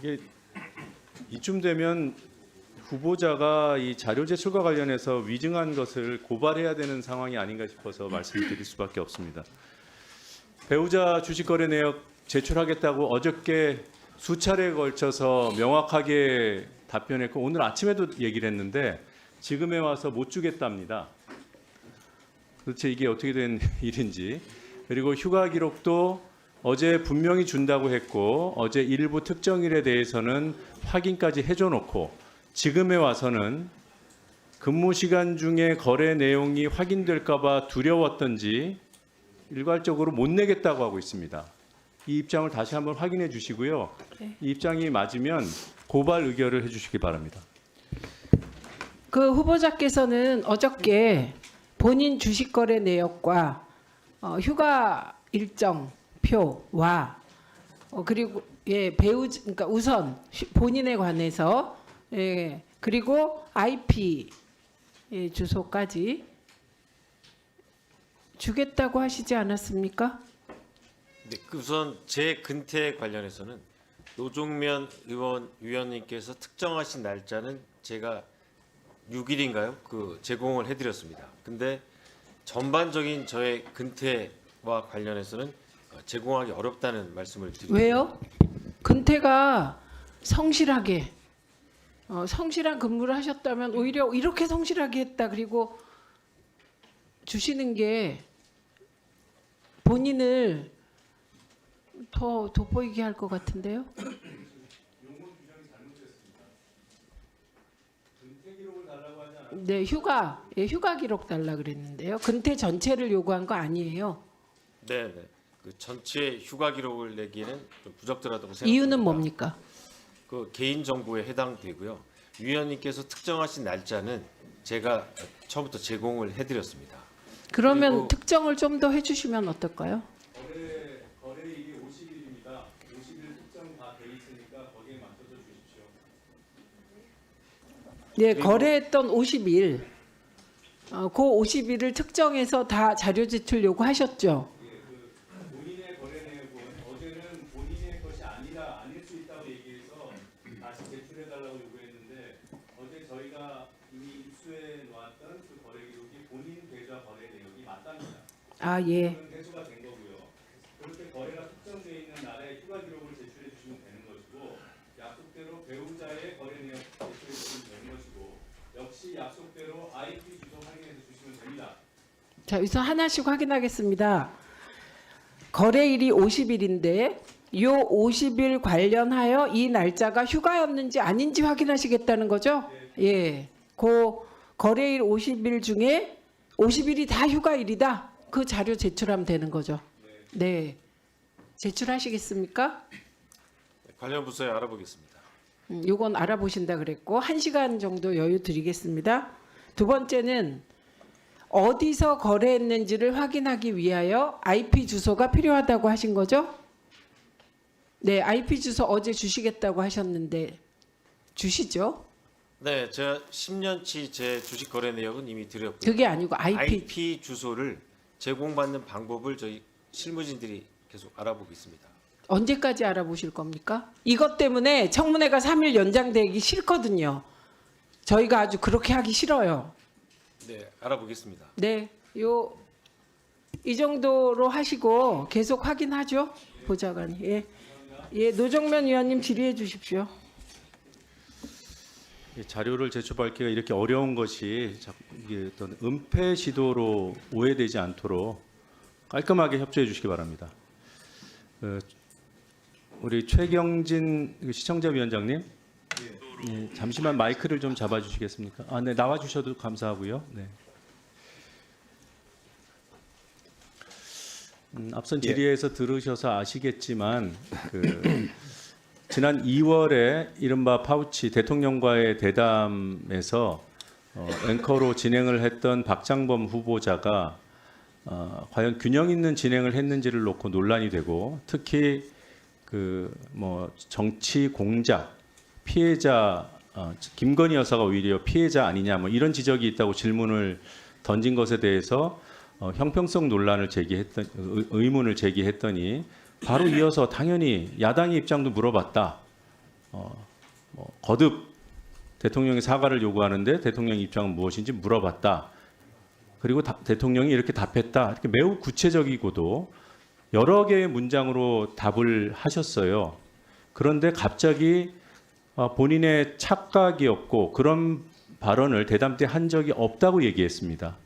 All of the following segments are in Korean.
이게 이쯤 되면 후보자가 이 자료 제출과 관련해서 위증한 것을 고발해야 되는 상황이 아닌가 싶어서 말씀드릴 수밖에 없습니다. 배우자 주식거래 내역 제출하겠다고 어저께 수차례에 걸쳐서 명확하게 답변했고 오늘 아침에도 얘기를 했는데 지금에 와서 못 주겠답니다. 도대체 이게 어떻게 된 일인지. 그리고 휴가 기록도 어제 분명히 준다고 했고 어제 일부 특정일에 대해서는 확인까지 해줘놓고 지금에 와서는 근무 시간 중에 거래 내용이 확인될까 봐 두려웠던지 일괄적으로 못 내겠다고 하고 있습니다. 이 입장을 다시 한번 확인해 주시고요. 네. 이 입장이 맞으면 고발 의결을 해 주시기 바랍니다. 그 후보자께서는 어저께 본인 주식 거래 내역과 휴가 일정표와 그리고 그러니까 우선 본인에 관해서 그리고 IP 주소까지 주겠다고 하시지 않았습니까? 네, 우선 제 근태에 관련해서는 노종면 위원님께서 특정하신 날짜는 제가 6일인가요? 제공을 해드렸습니다. 근데 전반적인 저의 근태와 관련해서는 제공하기 어렵다는 말씀을 드립니다. 왜요? 근태가 성실하게 성실한 근무를 하셨다면 오히려 이렇게 성실하게 했다. 그리고 주시는 게 본인을 더 돋보이게 할 것 같은데요. 네, 휴가 기록 달라 그랬는데요. 근태 전체를 요구한 거 아니에요. 네. 전체 휴가 기록을 내기에는 좀 부적절하다고 생각합니다. 이유는 뭡니까? 개인 정보에 해당되고요. 위원님께서 특정하신 날짜는 제가 처음부터 제공을 해드렸습니다. 그러면 그리고 특정을 좀 더 해주시면 어떨까요? 거래일이 50일입니다. 50일 특정 다 돼 있으니까 거기에 맞춰서 주십시오. 네, 거래했던 50일, 그 50일을 특정해서 다 자료 제출 요구하셨죠. 본인의 거래 내역은 어제는 본인의 것이 아니라 아닐 수 있다고 얘기해서 다시 제출해달라고 요구했는데 어제 저희가 이미 입수해 놓았던 그 거래 기록이 본인 계좌 거래 내역이 맞답니다. 아, 예. 그건 회수가 된 거고요. 그렇게 거래가 특정되어 있는 날에 휴가 기록을 제출해 주시면 되는 것이고 약속대로 배우자의 거래 내역 제출해 주시면 되는 것이고 역시 약속대로 IP 주소 확인해서 주시면 됩니다. 자, 여기서 하나씩 확인하겠습니다. 거래일이 50일인데 요 50일 관련하여 이 날짜가 휴가였는지 아닌지 확인하시겠다는 거죠? 예. 그 거래일 50일 중에 50일이 다 휴가일이다. 그 자료 제출하면 되는 거죠. 네. 제출하시겠습니까? 관련 부서에 알아보겠습니다. 요건 알아보신다 그랬고 1시간 정도 여유 드리겠습니다. 두 번째는 어디서 거래했는지를 확인하기 위하여 IP 주소가 필요하다고 하신 거죠? 네, IP 주소 어제 주시겠다고 하셨는데 주시죠? 네, 제가 10년치 제 주식 거래 내역은 이미 드렸고요. 그게 아니고 IP IP 주소를 제공받는 방법을 저희 실무진들이 계속 알아보고 있습니다. 언제까지 알아보실 겁니까? 이것 때문에 청문회가 3일 연장되기 싫거든요. 저희가 아주 그렇게 하기 싫어요. 네, 알아보겠습니다. 네, 이 정도로 하시고 계속 확인하죠, 보좌관이. 예, 노정면 위원님 질의해 주십시오. 자료를 제출받기가 이렇게 어려운 것이 이게 어떤 은폐 시도로 오해되지 않도록 깔끔하게 협조해 주시기 바랍니다. 우리 최경진 시청자 위원장님, 예, 잠시만 마이크를 좀 잡아주시겠습니까? 네, 나와주셔도 감사하고요. 네. 앞선 질의에서 들으셔서 아시겠지만 지난 2월에 이른바 파우치 대통령과의 대담에서 앵커로 진행을 했던 박장범 후보자가 과연 균형 있는 진행을 했는지를 놓고 논란이 되고 특히 정치 공작 피해자 김건희 여사가 오히려 피해자 아니냐 이런 지적이 있다고 질문을 던진 것에 대해서 형평성 논란을 의문을 제기했더니 바로 이어서 당연히 야당의 입장도 물어봤다. 거듭 대통령이 사과를 요구하는데 대통령 입장은 무엇인지 물어봤다. 그리고 대통령이 이렇게 답했다. 이렇게 매우 구체적이고도 여러 개의 문장으로 답을 하셨어요. 그런데 갑자기 본인의 착각이었고 그런 발언을 대담 때 한 적이 없다고 얘기했습니다.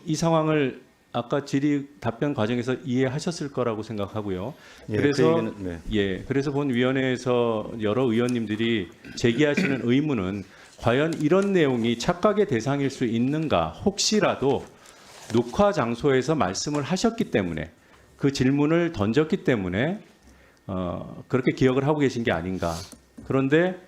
이 상황을 아까 질의 답변 과정에서 이해하셨을 거라고 생각하고요. 예, 그래서 그 얘기는, 네. 예, 그래서 본위원회에서 여러 의원님들이 제기하시는 의문은 과연 이런 내용이 착각의 대상일 수 있는가? 혹시라도 녹화 장소에서 말씀을 하셨기 때문에 그 질문을 던졌기 때문에 그렇게 기억을 하고 계신 게 아닌가? 그런데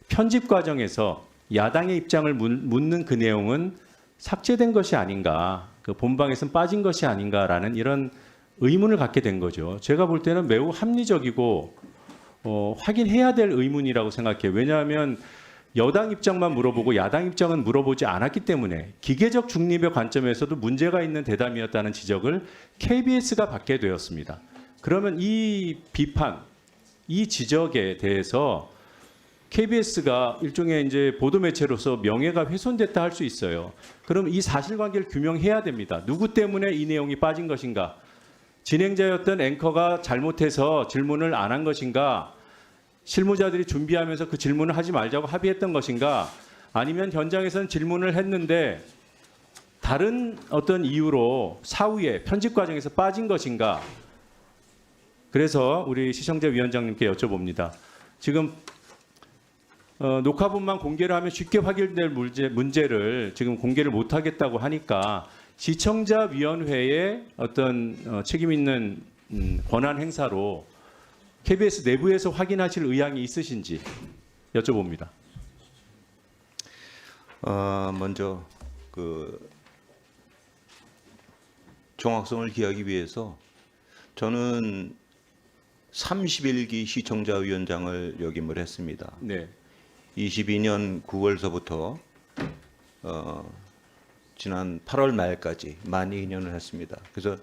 편집 과정에서 야당의 입장을 묻는 그 내용은 삭제된 것이 아닌가? 그 본방에서는 빠진 것이 아닌가라는 이런 의문을 갖게 된 거죠. 제가 볼 때는 매우 합리적이고 확인해야 될 의문이라고 생각해요. 왜냐하면 여당 입장만 물어보고 야당 입장은 물어보지 않았기 때문에 기계적 중립의 관점에서도 문제가 있는 대담이었다는 지적을 KBS가 받게 되었습니다. 그러면 이 비판, 이 지적에 대해서 KBS가 일종의 이제 보도 매체로서 명예가 훼손됐다 할 수 있어요. 그럼 이 사실관계를 규명해야 됩니다. 누구 때문에 이 내용이 빠진 것인가? 진행자였던 앵커가 잘못해서 질문을 안 한 것인가? 실무자들이 준비하면서 그 질문을 하지 말자고 합의했던 것인가? 아니면 현장에서는 질문을 했는데 다른 어떤 이유로 사후에 편집 과정에서 빠진 것인가? 그래서 우리 시청자 위원장님께 여쭤봅니다. 지금 녹화본만 공개를 하면 쉽게 확인될 문제를 지금 공개를 못하겠다고 하니까 시청자위원회의 어떤 책임 있는 권한 행사로 KBS 내부에서 확인하실 의향이 있으신지 여쭤봅니다. 먼저 그 정확성을 기하기 위해서 저는 31기 시청자위원장을 역임을 했습니다. 네. 22년 9월서부터 지난 8월 말까지 만 2년을 했습니다. 그래서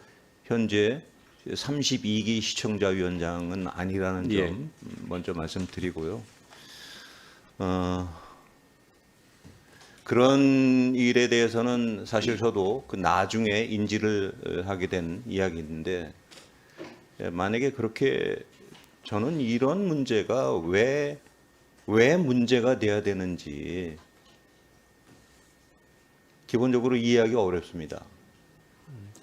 현재 32기 시청자위원장은 아니라는 점 예. 먼저 말씀드리고요. 그런 일에 대해서는 사실 저도 그 나중에 인지를 하게 된 이야기인데 만약에 그렇게 저는 이런 문제가 왜 문제가 돼야 되는지 기본적으로 이해하기 어렵습니다.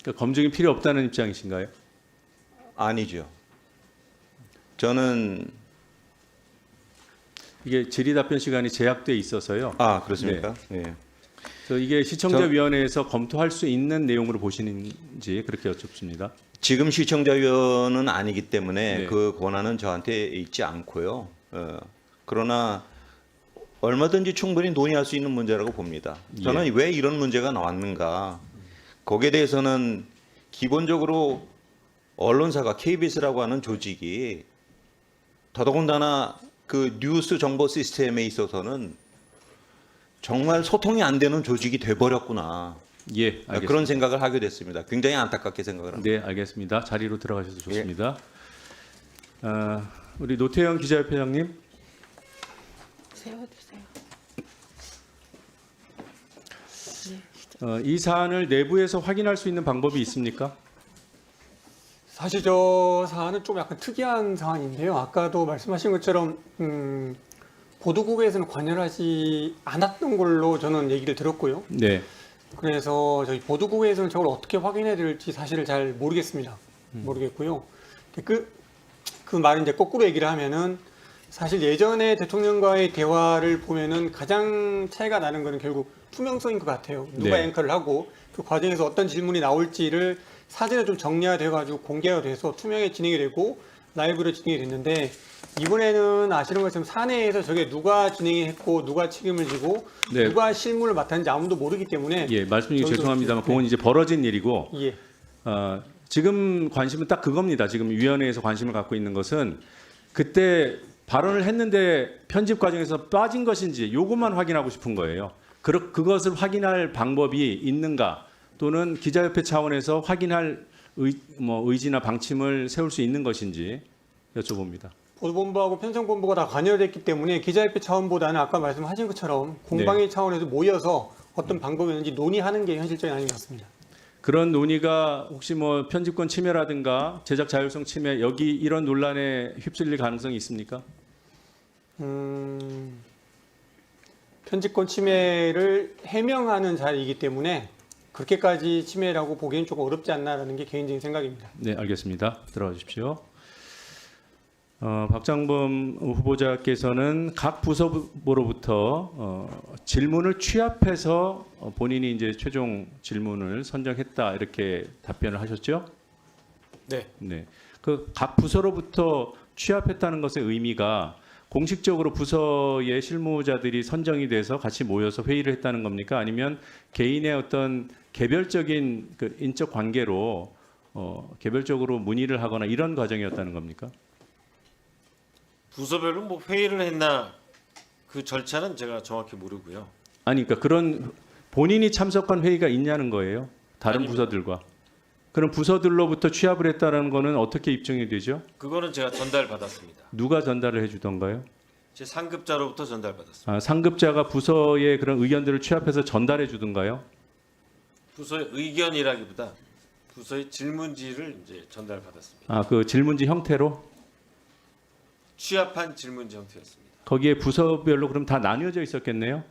그러니까 검증이 필요 없다는 입장이신가요? 아니죠. 저는 이게 질의 답변 시간이 제약돼 있어서요. 그렇습니까? 예. 그래서 이게 시청자위원회에서 검토할 수 있는 내용으로 보시는지 그렇게 여쭙습니다. 지금 시청자위원은 아니기 때문에 네. 그 권한은 저한테 있지 않고요. 그러나 얼마든지 충분히 논의할 수 있는 문제라고 봅니다. 저는 왜 이런 문제가 나왔는가? 거기에 대해서는 기본적으로 언론사가 KBS라고 하는 조직이 더더군다나 그 뉴스 정보 시스템에 있어서는 정말 소통이 안 되는 조직이 돼버렸구나. 예, 알겠습니다. 그런 생각을 하게 됐습니다. 굉장히 안타깝게 생각을 합니다. 네, 알겠습니다. 자리로 들어가셔서 좋습니다. 우리 노태영 기자협회장님. 세워주세요. 이 사안을 내부에서 확인할 수 있는 방법이 있습니까? 사실 저 사안은 좀 약간 특이한 사안인데요. 아까도 말씀하신 것처럼 보도국에서는 관여하지 않았던 걸로 저는 얘기를 들었고요. 네. 그래서 저희 보도국에서는 저걸 어떻게 확인해야 될지 사실을 잘 모르겠습니다. 모르겠고요. 그 말은 이제 거꾸로 얘기를 하면은 사실 예전에 대통령과의 대화를 보면은 가장 차이가 나는 거는 결국 투명성인 것 같아요. 누가 네. 앵커를 하고 그 과정에서 어떤 질문이 나올지를 사전에 좀 정리가 돼가지고 공개가 돼서 투명하게 진행이 되고 라이브로 진행이 됐는데 이번에는 아시는 것처럼 사내에서 저게 누가 진행했고 누가 책임을 지고 네. 누가 실무를 맡았는지 아무도 모르기 때문에 예, 말씀 중에 저도- 죄송합니다만 네. 그건 이제 벌어진 일이고 예. 지금 관심은 딱 그겁니다. 지금 위원회에서 관심을 갖고 있는 것은 그때 발언을 했는데 편집 과정에서 빠진 것인지 요것만 확인하고 싶은 거예요. 그것을 확인할 방법이 있는가 또는 기자협회 차원에서 확인할 의지나 방침을 세울 수 있는 것인지 여쭤봅니다. 보도본부하고 편성본부가 다 관여됐기 때문에 기자협회 차원보다는 아까 말씀하신 것처럼 공방위 차원에서 모여서 어떤 방법이었는지 논의하는 게 현실적인 아닌 것 같습니다. 그런 논의가 혹시 뭐 편집권 침해라든가 제작 자율성 침해 여기 이런 논란에 휩쓸릴 가능성이 있습니까? 편집권 침해를 해명하는 자리이기 때문에 그렇게까지 침해라고 보기엔 조금 어렵지 않나라는 게 개인적인 생각입니다. 네, 알겠습니다. 들어가 주십시오. 박장범 후보자께서는 각 부서로부터 질문을 취합해서 본인이 이제 최종 질문을 선정했다 이렇게 답변을 하셨죠? 네. 네. 그 각 부서로부터 취합했다는 것의 의미가 공식적으로 부서의 실무자들이 선정이 돼서 같이 모여서 회의를 했다는 겁니까? 아니면 개인의 어떤 개별적인 그 인적 관계로 개별적으로 문의를 하거나 이런 과정이었다는 겁니까? 부서별로 뭐 회의를 했나 그 절차는 제가 정확히 모르고요. 아니, 그러니까 그런 본인이 참석한 회의가 있냐는 거예요. 다른 아닙니다. 부서들과. 그럼 부서들로부터 취합을 했다는 거는 어떻게 입증이 되죠? 그거는 제가 전달받았습니다. 누가 전달을 해주던가요? 제 상급자로부터 전달받았습니다. 아, 상급자가 부서의 그런 의견들을 취합해서 전달해 주던가요? 부서의 의견이라기보다 부서의 질문지를 이제 전달받았습니다. 아, 그 질문지 형태로? 취합한 질문지 형태였습니다. 거기에 부서별로 그럼 다 나뉘어져 있었겠네요?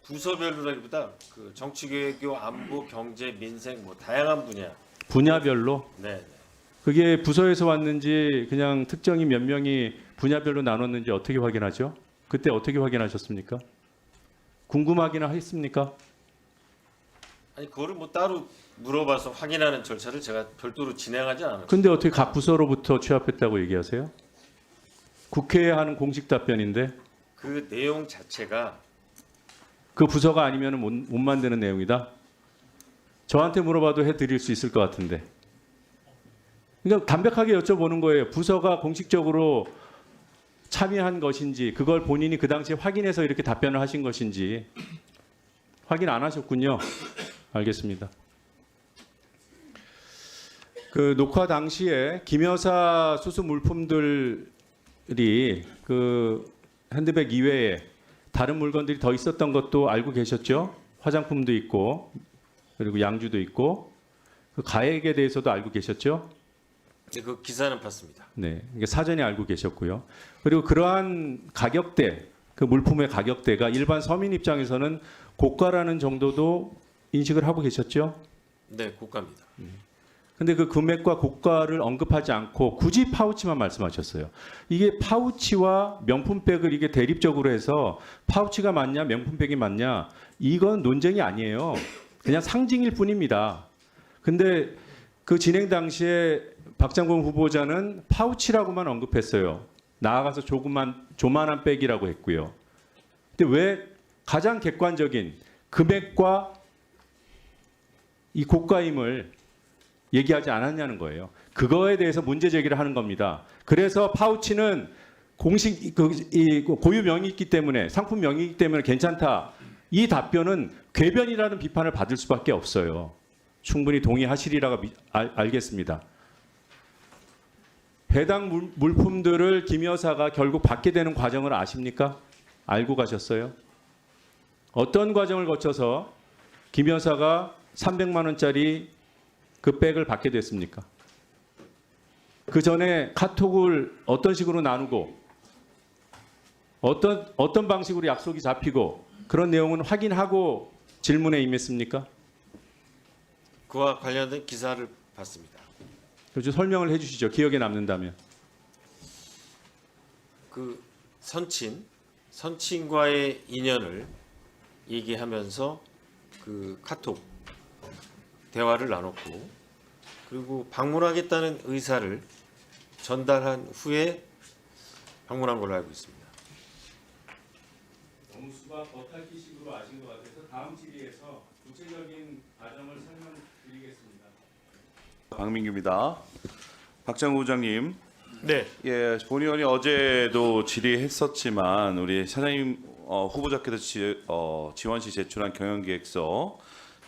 부서별로라기보다 그 정치, 외교, 안보, 경제, 민생 뭐 다양한 분야. 분야별로? 네. 그게 부서에서 왔는지 그냥 특정인 몇 명이 분야별로 나눴는지 어떻게 확인하죠? 그때 어떻게 확인하셨습니까? 궁금하기나 했습니까? 아니 그거를 뭐 따로 물어봐서 확인하는 절차를 제가 별도로 진행하지 않았어요. 근데 어떻게 각 부서로부터 취합했다고 얘기하세요? 국회에 하는 공식 답변인데 그 내용 자체가 그 부서가 아니면 못 만드는 내용이다? 저한테 물어봐도 해드릴 수 있을 것 같은데. 그러니까 담백하게 여쭤보는 거예요. 부서가 공식적으로 참여한 것인지 그걸 본인이 그 당시에 확인해서 이렇게 답변을 하신 것인지 확인 안 하셨군요. 알겠습니다. 그 녹화 당시에 김 여사 수수 물품들이 그 핸드백 이외에 다른 물건들이 더 있었던 것도 알고 계셨죠? 화장품도 있고 그리고 양주도 있고 그 가액에 대해서도 알고 계셨죠? 네, 그 기사는 봤습니다. 네, 이게 사전에 알고 계셨고요. 그리고 그러한 가격대, 그 물품의 가격대가 일반 서민 입장에서는 고가라는 정도도 인식을 하고 계셨죠? 네, 고가입니다. 근데 그 금액과 고가를 언급하지 않고 굳이 파우치만 말씀하셨어요. 이게 파우치와 명품백을 이게 대립적으로 해서 파우치가 맞냐, 명품백이 맞냐, 이건 논쟁이 아니에요. 그냥 상징일 뿐입니다. 근데 그 진행 당시에 박장범 후보자는 파우치라고만 언급했어요. 나아가서 조만한 백이라고 했고요. 근데 왜 가장 객관적인 금액과 이 고가임을 얘기하지 않았냐는 거예요. 그거에 대해서 문제 제기를 하는 겁니다. 그래서 파우치는 공식 이 고유 명의이기 때문에 상품 명의이기 때문에 괜찮다. 이 답변은 궤변이라는 비판을 받을 수밖에 없어요. 충분히 동의하시리라고 알겠습니다. 해당 물품들을 김 여사가 결국 받게 되는 과정을 아십니까? 알고 가셨어요? 어떤 과정을 거쳐서 김 여사가 300만 원짜리 그 백을 받게 됐습니까? 그 전에 카톡을 어떤 식으로 나누고 어떤 방식으로 약속이 잡히고 그런 내용은 확인하고 질문에 임했습니까? 그와 관련된 기사를 봤습니다. 좀 설명을 해주시죠. 기억에 남는다면. 그 선친과의 인연을 얘기하면서 그 카톡 대화를 나눴고 그리고 방문하겠다는 의사를 전달한 후에 방문한 걸로 알고 있습니다. 너무 수박 겉핥기식으로 아신 것 같아서 다음 질의에서 구체적인 과정을 설명드리겠습니다. 박민규입니다. 박장우 부장님, 네. 예, 본의원이 어제도 질의했었지만 우리 사장님 후보자께서 지원시 제출한 경영계획서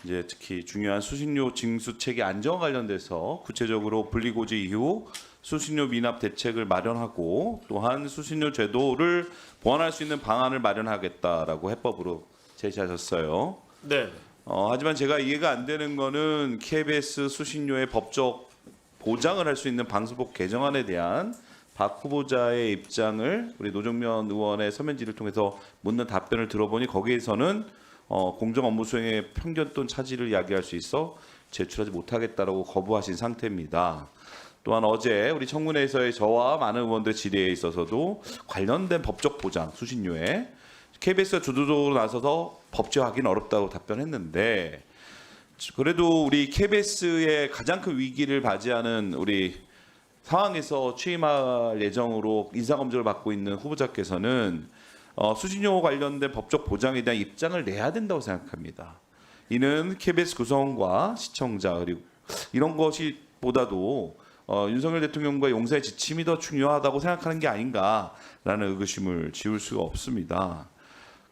이제 특히 중요한 수신료 징수 체계 안정과 관련돼서 구체적으로 분리고지 이후 수신료 미납 대책을 마련하고 또한 수신료 제도를 보완할 수 있는 방안을 마련하겠다라고 해법으로 제시하셨어요. 네. 하지만 제가 이해가 안 되는 거는 KBS 수신료의 법적 보장을 할 수 있는 방송법 개정안에 대한 박 후보자의 입장을 우리 노정면 의원의 서면 질의를 통해서 묻는 답변을 들어보니 거기에서는 공정 업무 수행의 편견 또는 차질을 이야기할 수 있어 제출하지 못하겠다라고 거부하신 상태입니다. 또한 어제 우리 청문회에서의 저와 많은 의원들 질의에 있어서도 관련된 법적 보장 수신료에 KBS가 주도적으로 나서서 법제화하기는 어렵다고 답변했는데 그래도 우리 KBS의 가장 큰 위기를 맞이하는 우리 상황에서 취임할 예정으로 인사검증을 받고 있는 후보자께서는 수신료 관련된 법적 보장에 대한 입장을 내야 된다고 생각합니다. 이는 KBS 구성원과 시청자 그리고 이런 것이 보다도 윤석열 대통령과 용사의 지침이 더 중요하다고 생각하는 게 아닌가라는 의구심을 지울 수가 없습니다.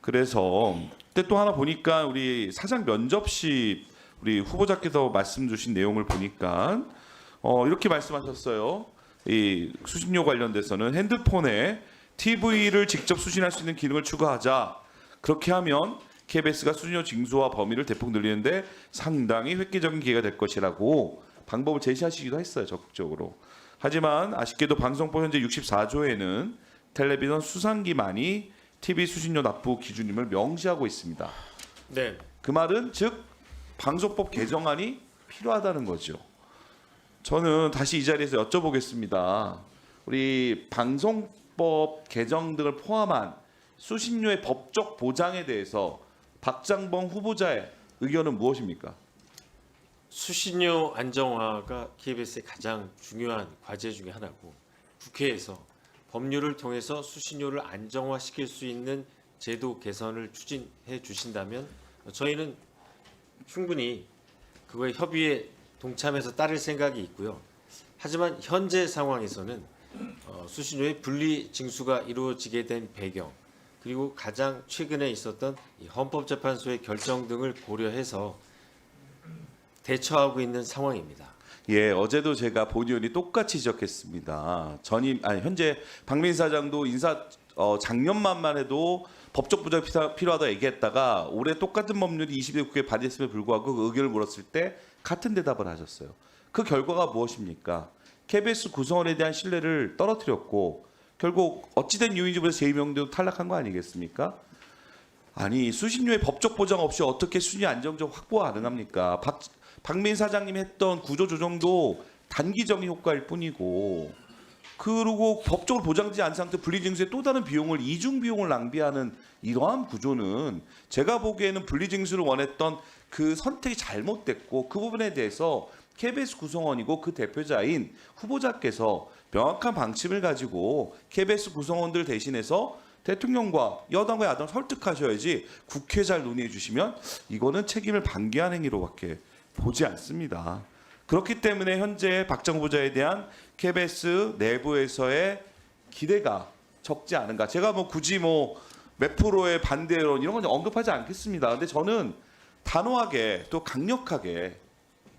그래서 그때 또 하나 보니까 우리 사장 면접시 우리 후보자께서 말씀 주신 내용을 보니까 이렇게 말씀하셨어요. 이 수신료 관련돼서는 핸드폰에 TV를 직접 수신할 수 있는 기능을 추가하자. 그렇게 하면 KBS가 수신료 징수와 범위를 대폭 늘리는데 상당히 획기적인 기회가 될 것이라고 방법을 제시하시기도 했어요. 적극적으로. 하지만 아쉽게도 방송법 현재 64조에는 텔레비전 수상기만이 TV 수신료 납부 기준임을 명시하고 있습니다. 네. 그 말은 즉 방송법 개정안이 필요하다는 거죠. 저는 다시 이 자리에서 여쭤보겠습니다. 우리 방송법 개정 등을 포함한 수신료의 법적 보장에 대해서 박장범 후보자의 의견은 무엇입니까? 수신료 안정화가 KBS의 가장 중요한 과제 중에 하나고 국회에서 법률을 통해서 수신료를 안정화시킬 수 있는 제도 개선을 추진해 주신다면 저희는 충분히 그거에 협의에 동참해서 따를 생각이 있고요. 하지만 현재 상황에서는 수신료의 분리 징수가 이루어지게 된 배경 그리고 가장 최근에 있었던 이 헌법재판소의 결정 등을 고려해서 대처하고 있는 상황입니다. 예, 어제도 제가 본 의원이 똑같이 지적했습니다. 현재 박민 사장도 작년만 해도 법적 보장이 필요하다고 얘기했다가 올해 똑같은 법률이 20대 국회에 발의했음에 불구하고 그 의견을 물었을 때 같은 대답을 하셨어요. 그 결과가 무엇입니까? KBS 구성원에 대한 신뢰를 떨어뜨렸고 결국 어찌된 이유인지 모르겠어 제2명도 탈락한 거 아니겠습니까? 아니 수신료의 법적 보장 없이 어떻게 수신료 안정적 확보가 가능합니까? 박민 사장님이 했던 구조조정도 단기적인 효과일 뿐이고 그리고 법적으로 보장되지 않은 상태 분리징수에 또 다른 비용을 이중 비용을 낭비하는 이러한 구조는 제가 보기에는 분리징수를 원했던 그 선택이 잘못됐고 그 부분에 대해서 KBS 구성원이고 그 대표자인 후보자께서 명확한 방침을 가지고 KBS 구성원들 대신해서 대통령과 여당과 야당을 설득하셔야지 국회 잘 논의해 주시면 이거는 책임을 방기한 행위로밖에 보지 않습니다. 그렇기 때문에 현재 박정 후보자에 대한 KBS 내부에서의 기대가 적지 않은가. 제가 굳이 몇 프로의 반대론 이런 건 언급하지 않겠습니다. 근데 저는 단호하게 또 강력하게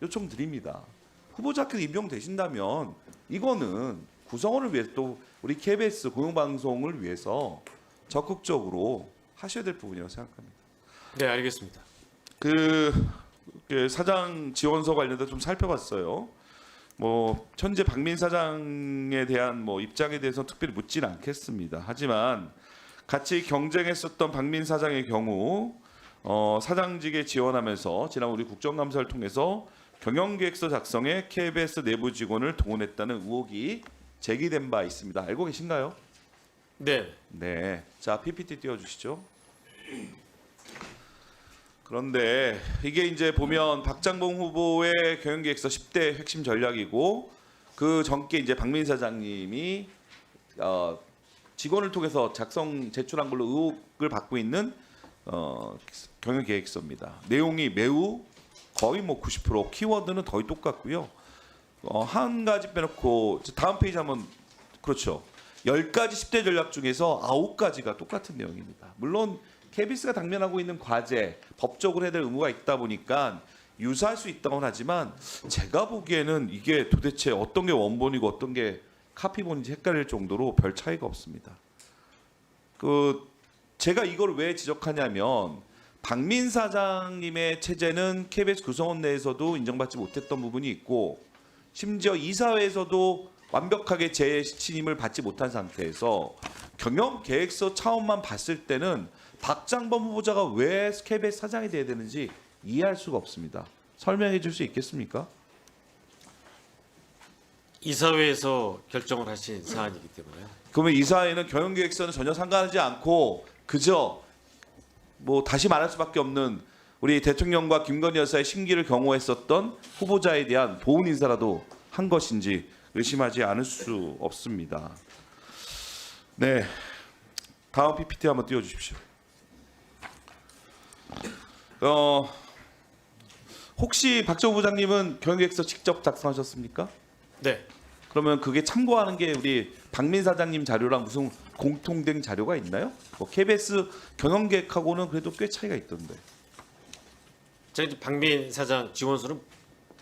요청드립니다. 후보자께서 임명되신다면 이거는 구성원을 위해서 또 우리 KBS 공영방송을 위해서 적극적으로 하셔야 될 부분이라고 생각합니다. 네, 알겠습니다. 그 사장 지원서 관련해서 좀 살펴봤어요. 현재 박민 사장에 대한 입장에 대해서 특별히 묻지는 않겠습니다. 하지만 같이 경쟁했었던 박민 사장의 경우 사장직에 지원하면서 지난 우리 국정감사를 통해서 경영계획서 작성에 KBS 내부 직원을 동원했다는 의혹이 제기된 바 있습니다. 알고 계신가요? 네. 네. 자, PPT 띄워주시죠. 그런데 이게 이제 보면 박장범 후보의 경영계획서 10대 핵심 전략이고 그 전께 이제 박민 사장님이 직원을 통해서 제출한 걸로 의혹을 받고 있는 경영계획서입니다. 내용이 매우 거의 90% 키워드는 거의 똑같고요. 한 가지 빼놓고 다음 페이지 한번 그렇죠. 10가지 10대 전략 중에서 9가지가 똑같은 내용입니다. 물론 KBS가 당면하고 있는 과제, 법적으로 해야 될 의무가 있다 보니까 유사할 수 있다고는 하지만 제가 보기에는 이게 도대체 어떤 게 원본이고 어떤 게 카피본인지 헷갈릴 정도로 별 차이가 없습니다. 제가 이걸 왜 지적하냐면 박민 사장님의 체제는 KBS 구성원 내에서도 인정받지 못했던 부분이 있고 심지어 이사회에서도 완벽하게 재신임을 받지 못한 상태에서 경영 계획서 차원만 봤을 때는 박장범 후보자가 왜 KBS 사장이 돼야 되는지 이해할 수가 없습니다. 설명해 줄 수 있겠습니까? 이사회에서 결정을 하신 사안이기 때문에요. 그러면 이사회는 경영계획서는 전혀 상관하지 않고 그저 뭐 다시 말할 수밖에 없는 우리 대통령과 김건희 여사의 심기를 경호했었던 후보자에 대한 보훈 인사라도 한 것인지 의심하지 않을 수 없습니다. 네, 다음 PPT 한번 띄워주십시오. 혹시 박정우 부장님은 경영계획서 직접 작성하셨습니까? 네. 그러면 그게 참고하는 게 우리 박민 사장님 자료랑 무슨 공통된 자료가 있나요? 뭐 KBS 경영계획하고는 그래도 꽤 차이가 있던데. 제가 이제 박민 사장 지원서는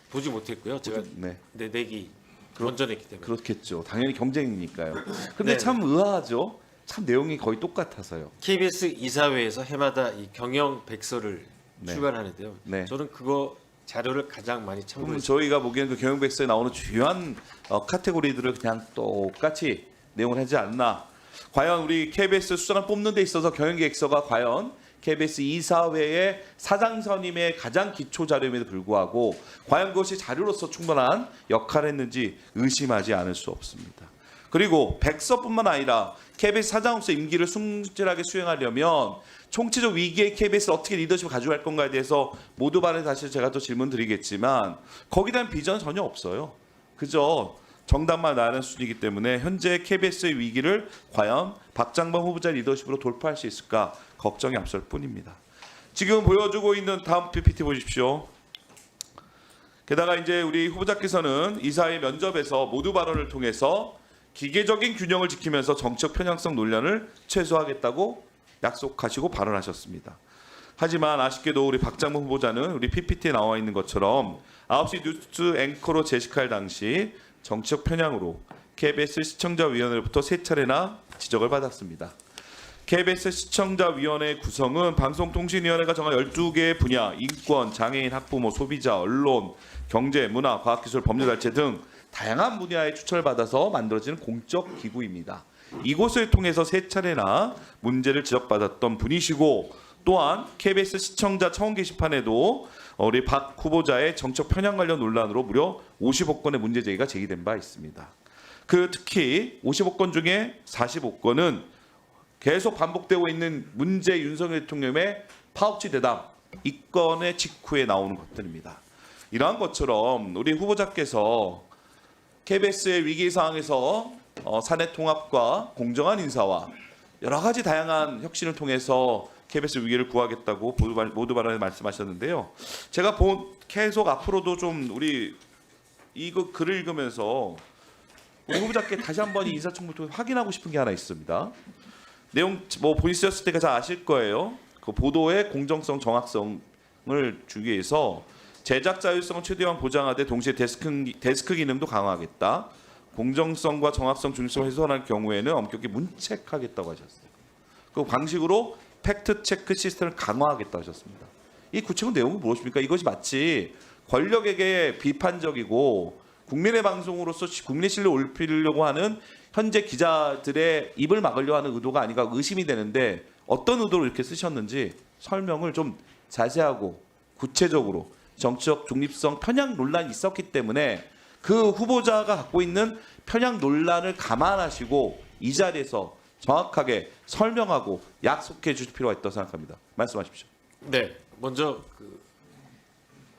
보지 못했고요. 제가 네, 내기 먼저 냈기 때문에. 그렇겠죠. 당연히 경쟁이니까요. 근데 네. 참 의아하죠. 참 내용이 거의 똑같아서요. KBS 이사회에서 해마다 이 경영 백서를 네. 출간하는데요. 네. 저는 그거 자료를 가장 많이 그럼 참고했어요. 저희가 보기에는 그 경영백서에 나오는 주요한 카테고리들을 그냥 똑같이 내용을 하지 않나. 과연 우리 KBS 수장을 뽑는 데 있어서 경영계획서가 과연 KBS 이사회의 사장 선임의 가장 기초 자료임에도 불구하고 과연 그것이 자료로서 충분한 역할을 했는지 의심하지 않을 수 없습니다. 그리고 백서뿐만 아니라 KBS 사장으로서 임기를 순진하게 수행하려면 총체적 위기의 KBS를 어떻게 리더십을 가져갈 건가에 대해서 모두 발에 다시 제가 또 질문 드리겠지만 거기에 대한 비전은 전혀 없어요. 그저 정답만 나는 수준이기 때문에 현재 KBS의 위기를 과연 박장범 후보자 리더십으로 돌파할 수 있을까 걱정이 앞설 뿐입니다. 지금 보여주고 있는 다음 PPT 보십시오. 게다가 이제 우리 후보자께서는 이사회 면접에서 모두 발언을 통해서 기계적인 균형을 지키면서 정책 편향성 논란을 최소화하겠다고 약속하시고 발언하셨습니다. 하지만 아쉽게도 우리 박장범 후보자는 우리 PPT에 나와 있는 것처럼 9시 뉴스 앵커로 재직할 당시 정치적 편향으로 KBS 시청자위원회로부터 3차례나 지적을 받았습니다. KBS 시청자위원회 구성은 방송통신위원회가 정한 12개의 분야, 인권, 장애인, 학부모, 소비자, 언론, 경제, 문화, 과학기술, 법률단체 등 다양한 분야에 추천을 받아서 만들어지는 공적 기구입니다. 이곳을 통해서 3차례나 문제를 지적받았던 분이시고 또한 KBS 시청자 청원 게시판에도 우리 박 후보자의 정책 편향 관련 논란으로 무려 50억 건의 문제 제기가 제기된 바 있습니다. 특히 50억 건 중에 45건은 계속 반복되고 있는 문제 윤석열 대통령의 파우치 대담 이 건의 직후에 나오는 것들입니다. 이러한 것처럼 우리 후보자께서 KBS의 위기 상황에서 사내 통합과 공정한 인사와 여러 가지 다양한 혁신을 통해서 KBS 위기를 구하겠다고 모두 발언에 말씀하셨는데요. 제가 계속 앞으로도 좀 우리 이거 글을 읽으면서 우리 후보자께 다시 한번 이 인사청문을 통해 확인하고 싶은 게 하나 있습니다. 내용 뭐 보이셨을 때 잘 아실 거예요. 그 보도의 공정성, 정확성을 주기 위해서 제작 자율성을 최대한 보장하되 동시에 데스크 기능도 강화하겠다. 공정성과 정확성, 중립성을 훼손할 경우에는 엄격히 문책하겠다고 하셨어요. 그 방식으로 팩트 체크 시스템을 강화하겠다고 하셨습니다. 이 구체적인 내용은 무엇입니까? 이것이 마치 권력에게 비판적이고 국민의 방송으로서 국민의 신뢰를 올리려고 하는 현재 기자들의 입을 막으려 하는 의도가 아닌가 의심이 되는데 어떤 의도로 이렇게 쓰셨는지 설명을 좀 자세하고 구체적으로 정치적 중립성 편향 논란이 있었기 때문에 그 후보자가 갖고 있는 편향 논란을 감안하시고 이 자리에서 정확하게 설명하고 약속해 주실 필요가 있다고 생각합니다. 말씀하십시오. 네, 먼저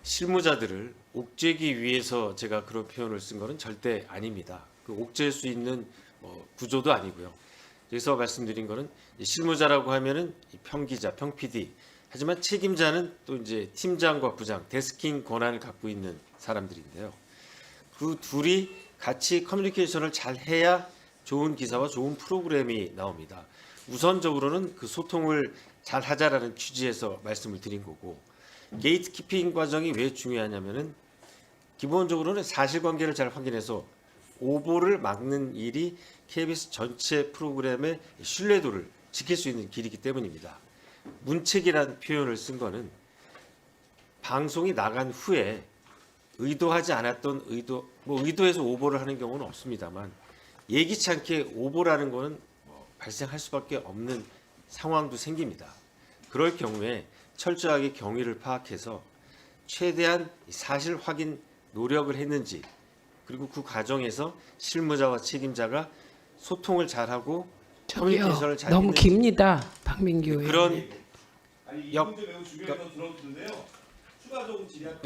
실무자들을 옥죄기 위해서 제가 그런 표현을 쓴 것은 절대 아닙니다. 옥죄일 수 있는 구조도 아니고요. 여기서 말씀드린 것은 실무자라고 하면은 평기자, 평PD. 하지만 책임자는 또 이제 팀장과 부장, 데스킹 권한을 갖고 있는 사람들인데요. 그 둘이 같이 커뮤니케이션을 잘 해야 좋은 기사와 좋은 프로그램이 나옵니다. 우선적으로는 그 소통을 잘 하자라는 취지에서 말씀을 드린 거고 게이트키핑 과정이 왜 중요하냐면은 기본적으로는 사실관계를 잘 확인해서 오보를 막는 일이 KBS 전체 프로그램의 신뢰도를 지킬 수 있는 길이기 때문입니다. 문책이라는 표현을 쓴 거는 방송이 나간 후에 의도하지 않았던 의도해서 오보를 하는 경우는 없습니다만 예기치 않게 오보라는 거는 발생할 수밖에 없는 상황도 생깁니다. 그럴 경우에 철저하게 경위를 파악해서 최대한 사실 확인 노력을 했는지 그리고 그 과정에서 실무자와 책임자가 소통을 잘하고 저기요, 커뮤니케이션을 잘 너무 했는지 깁니다. 박민규 의원. 그런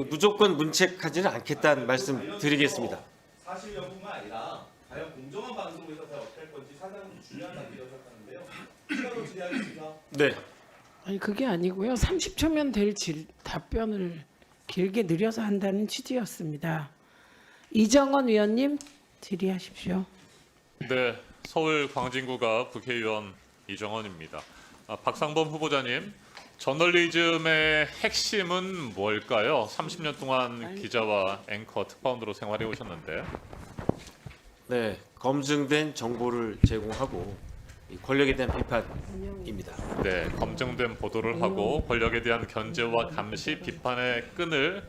무조건 문책하지는 않겠다는 말씀 드리겠습니다. 사실 여부만 아니라 과연 공정한 방송에서 잘 어떻게 할 건지 사장은 중요하다고 생각하는데요. 추가로 질의하겠습니다. 네. 아니 그게 아니고요. 30초면 될 답변을 길게 늘려서 한다는 취지였습니다. 이정원 위원님 질의하십시오. 네, 서울 광진구가 국회의원 이정원입니다. 박상범 후보자님, 저널리즘의 핵심은 뭘까요? 30년 동안 기자와 앵커 특파원으로 생활해 오셨는데. 네, 검증된 정보를 제공하고 이 권력에 대한 비판입니다. 네, 검증된 보도를 하고 권력에 대한 견제와 감시, 비판의 끈을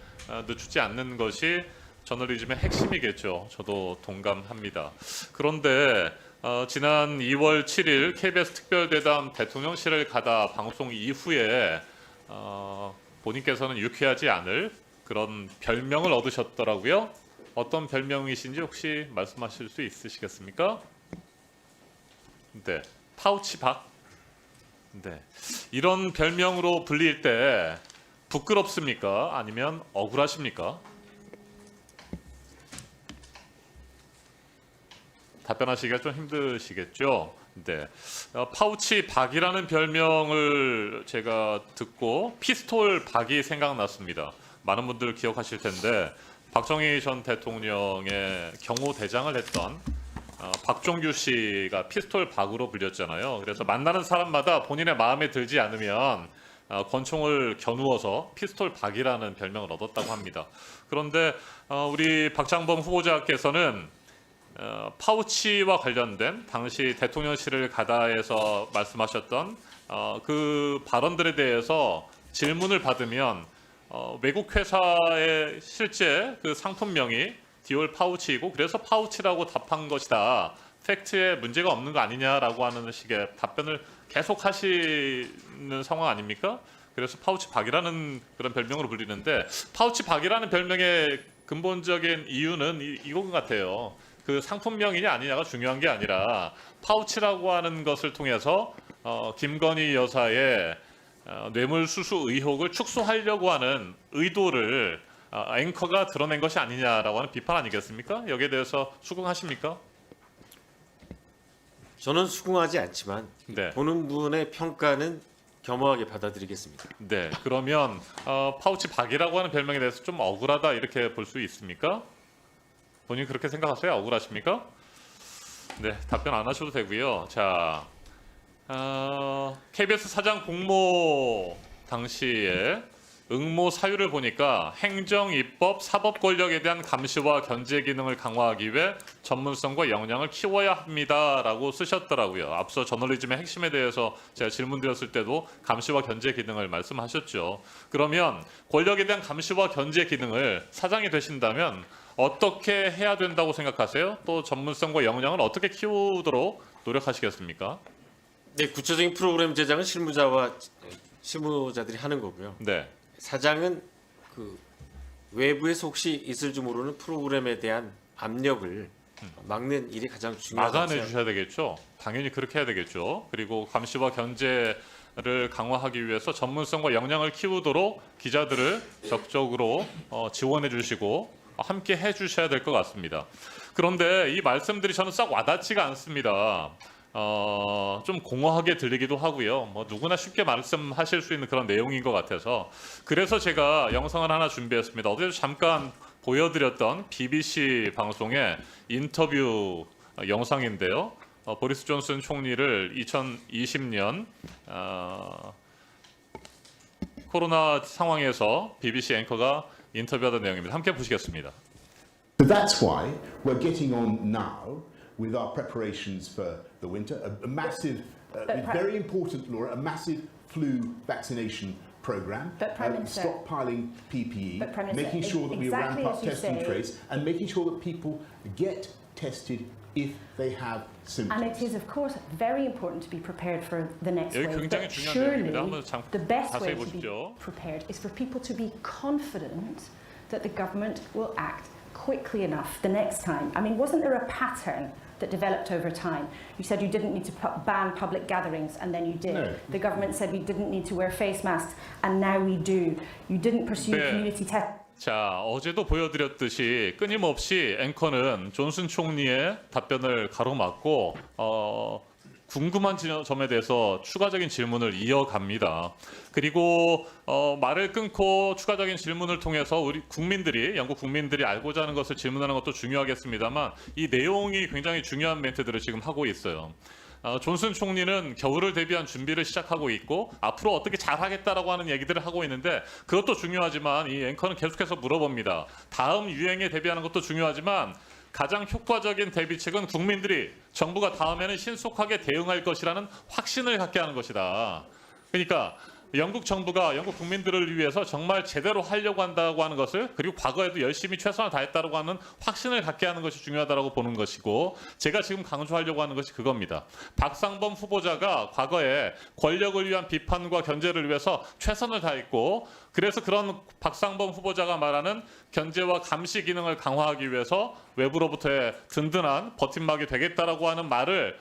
늦추지 않는 것이 저널리즘의 핵심이겠죠. 저도 동감합니다. 그런데 지난 2월 7일 KBS 특별대담 대통령실을 가다 방송 이후에 본인께서는 유쾌하지 않을 그런 별명을 얻으셨더라고요. 어떤 별명이신지 혹시 말씀하실 수 있으시겠습니까? 네, 파우치박. 네, 이런 별명으로 불릴 때 부끄럽습니까? 아니면 억울하십니까? 답변하시기가 좀 힘드시겠죠. 네, 파우치 박이라는 별명을 제가 듣고 피스톨 박이 생각났습니다. 많은 분들 기억하실 텐데 박정희 전 대통령의 경호 대장을 했던 박종규 씨가 피스톨 박으로 불렸잖아요. 그래서 만나는 사람마다 본인의 마음에 들지 않으면 권총을 겨누어서 피스톨 박이라는 별명을 얻었다고 합니다. 그런데 우리 박장범 후보자께서는 파우치와 관련된 당시 대통령실을 가다에서 말씀하셨던 그 발언들에 대해서 질문을 받으면 외국 회사의 실제 그 상품명이 디올 파우치이고 그래서 파우치라고 답한 것이다. 팩트에 문제가 없는 거 아니냐라고 하는 식의 답변을 계속 하시는 상황 아닙니까? 그래서 파우치 박이라는 그런 별명으로 불리는데 파우치 박이라는 별명의 근본적인 이유는 이건 같아요. 그 상품명이냐 아니냐가 중요한 게 아니라 파우치라고 하는 것을 통해서 김건희 여사의 뇌물수수 의혹을 축소하려고 하는 의도를 앵커가 드러낸 것이 아니냐라고 하는 비판 아니겠습니까? 여기에 대해서 수긍하십니까? 저는 수긍하지 않지만 네. 보는 분의 평가는 겸허하게 받아들이겠습니다. 네. 그러면 파우치 박이라고 하는 별명에 대해서 좀 억울하다 이렇게 볼 수 있습니까? 본인 그렇게 생각하세요? 억울하십니까? 네, 답변 안 하셔도 되고요. 자, KBS 사장 공모 당시에 응모 사유를 보니까 행정, 입법, 사법 권력에 대한 감시와 견제 기능을 강화하기 위해 전문성과 역량을 키워야 합니다라고 쓰셨더라고요. 앞서 저널리즘의 핵심에 대해서 제가 질문드렸을 때도 감시와 견제 기능을 말씀하셨죠. 그러면 권력에 대한 감시와 견제 기능을 사장이 되신다면 어떻게 해야 된다고 생각하세요? 또 전문성과 역량을 어떻게 키우도록 노력하시겠습니까? 네, 구체적인 프로그램 제작은 실무자들이 하는 거고요. 네. 사장은 그 외부에서 혹시 있을지 모르는 프로그램에 대한 압력을 막는 일이 가장 중요하다고 막아내 생각합니다. 주셔야 되겠죠. 당연히 그렇게 해야 되겠죠. 그리고 감시와 견제를 강화하기 위해서 전문성과 역량을 키우도록 기자들을 적극적으로 지원해 주시고 함께 해 주셔야 될 것 같습니다. 그런데 이 말씀들이 저는 싹 와닿지가 않습니다. 좀 공허하게 들리기도 하고요. 뭐 누구나 쉽게 말씀하실 수 있는 그런 내용인 것 같아서 그래서 제가 영상을 하나 준비했습니다. 어제 잠깐 보여드렸던 BBC 방송의 인터뷰 영상인데요. 보리스 존슨 총리를 2020년 코로나 상황에서 BBC 앵커가 인터뷰하던 내용입니다. 함께 보시겠습니다. So that's why we're getting on now with our preparations for the winter. A massive, very important, Laura, a massive flu vaccination program. But Prime Minister- stockpiling PPE, But Prime Minister, making sure that we ramp exactly up as you test and say- trace, and making sure that people get tested if they have symptoms. And it is, of course, very important to be prepared for the next 여기 wave. 굉장히 But 중요한 surely 내용입니다. 한번 the best 자세히 way to be 보십시오. prepared is for people to be confident that the government will act quickly enough the next time. I mean, wasn't there a pattern that developed over time? You said you didn't need to ban public gatherings, and then you did. No. The government said we didn't need to wear face masks, and now we do. You didn't pursue 네. community test. 자, 어제도 보여드렸듯이 끊임없이 앵커는 존슨 총리의 답변을 가로막고 궁금한 점에 대해서 추가적인 질문을 이어갑니다. 그리고 말을 끊고 추가적인 질문을 통해서 우리 국민들이, 영국 국민들이 알고자 하는 것을 질문하는 것도 중요하겠습니다만 이 내용이 굉장히 중요한 멘트들을 지금 하고 있어요. 존슨 총리는 겨울을 대비한 준비를 시작하고 있고 앞으로 어떻게 잘하겠다라고 하는 얘기들을 하고 있는데 그것도 중요하지만 이 앵커는 계속해서 물어봅니다. 다음 유행에 대비하는 것도 중요하지만 가장 효과적인 대비책은 국민들이 정부가 다음에는 신속하게 대응할 것이라는 확신을 갖게 하는 것이다. 그러니까 영국 정부가 영국 국민들을 위해서 정말 제대로 하려고 한다고 하는 것을, 그리고 과거에도 열심히 최선을 다했다고 하는 확신을 갖게 하는 것이 중요하다고 보는 것이고, 제가 지금 강조하려고 하는 것이 그겁니다. 박상범 후보자가 과거에 권력을 위한 비판과 견제를 위해서 최선을 다했고, 그래서 그런 박상범 후보자가 말하는 견제와 감시 기능을 강화하기 위해서 외부로부터의 든든한 버팀막이 되겠다라고 하는 말을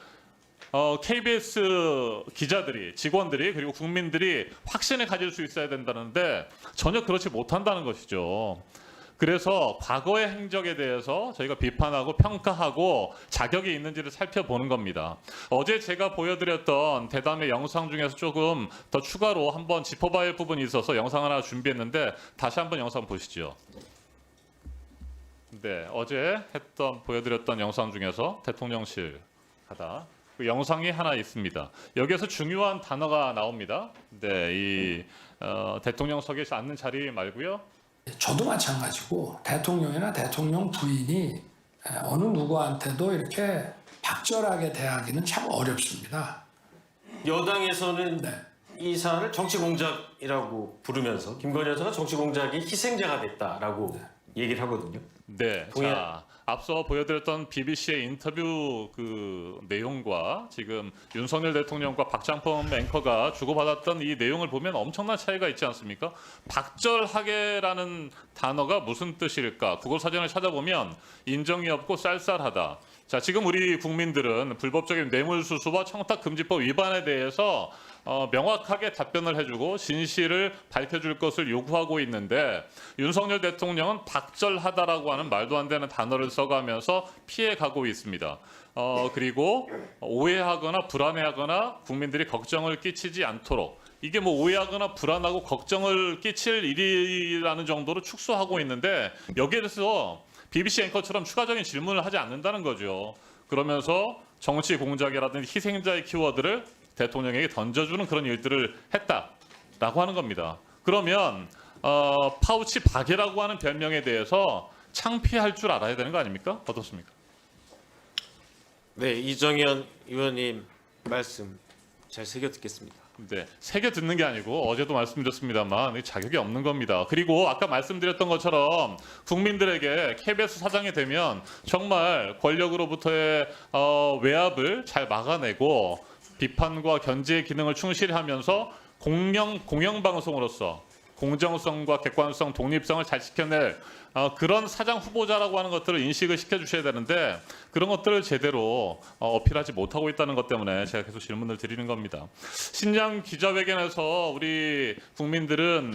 KBS 기자들이, 직원들이, 그리고 국민들이 확신을 가질 수 있어야 된다는데 전혀 그렇지 못한다는 것이죠. 그래서 과거의 행적에 대해서 저희가 비판하고 평가하고 자격이 있는지를 살펴보는 겁니다. 어제 제가 보여드렸던 대담의 영상 중에서 조금 더 추가로 한번 짚어봐야 할 부분이 있어서 영상 하나 준비했는데 다시 한번 영상 보시죠. 네, 어제 보여드렸던 영상 중에서 대통령실 가다 그 영상이 하나 있습니다. 여기에서 중요한 단어가 나옵니다. 네, 이 대통령석에 앉는 자리 말고요. 저도 마찬가지고 대통령이나 대통령 부인이 어느 누구한테도 이렇게 박절하게 대하기는 참 어렵습니다. 여당에서는 네. 이 사안을 정치 공작이라고 부르면서 김건희 여사가 정치 공작의 희생자가 됐다라고 얘기를 하거든요. 네, 동의- 자 앞서 보여드렸던 BBC의 인터뷰 그 내용과 지금 윤석열 대통령과 박장범 앵커가 주고받았던 이 내용을 보면 엄청난 차이가 있지 않습니까? 박절하게라는 단어가 무슨 뜻일까? 국어 사전을 찾아보면 인정이 없고 쌀쌀하다. 자, 지금 우리 국민들은 불법적인 뇌물수수와 청탁금지법 위반에 대해서 명확하게 답변을 해주고 진실을 밝혀줄 것을 요구하고 있는데 윤석열 대통령은 박절하다라고 하는 말도 안 되는 단어를 써가면서 피해가고 있습니다. 그리고 오해하거나 불안해하거나 국민들이 걱정을 끼치지 않도록, 이게 뭐 오해하거나 불안하고 걱정을 끼칠 일이라는 정도로 축소하고 있는데 여기에 대해서 BBC 앵커처럼 추가적인 질문을 하지 않는다는 거죠. 그러면서 정치 공작이라든지 희생자의 키워드를 대통령에게 던져주는 그런 일들을 했다라고 하는 겁니다. 그러면 파우치 박이라고 하는 별명에 대해서 창피할 줄 알아야 되는 거 아닙니까? 어떻습니까? 네, 이정현 의원님 말씀 잘 새겨 듣겠습니다. 네, 새겨 듣는 게 아니고 어제도 말씀드렸습니다만 자격이 없는 겁니다. 그리고 아까 말씀드렸던 것처럼 국민들에게 KBS 사장이 되면 정말 권력으로부터의 외압을 잘 막아내고 비판과 견제의 기능을 충실히 하면서 공영방송으로서 공정성과 객관성, 독립성을 잘 지켜낼 그런 사장 후보자라고 하는 것들을 인식을 시켜주셔야 되는데 그런 것들을 제대로 어필하지 못하고 있다는 것 때문에 제가 계속 질문을 드리는 겁니다. 신장 기자회견에서 우리 국민들은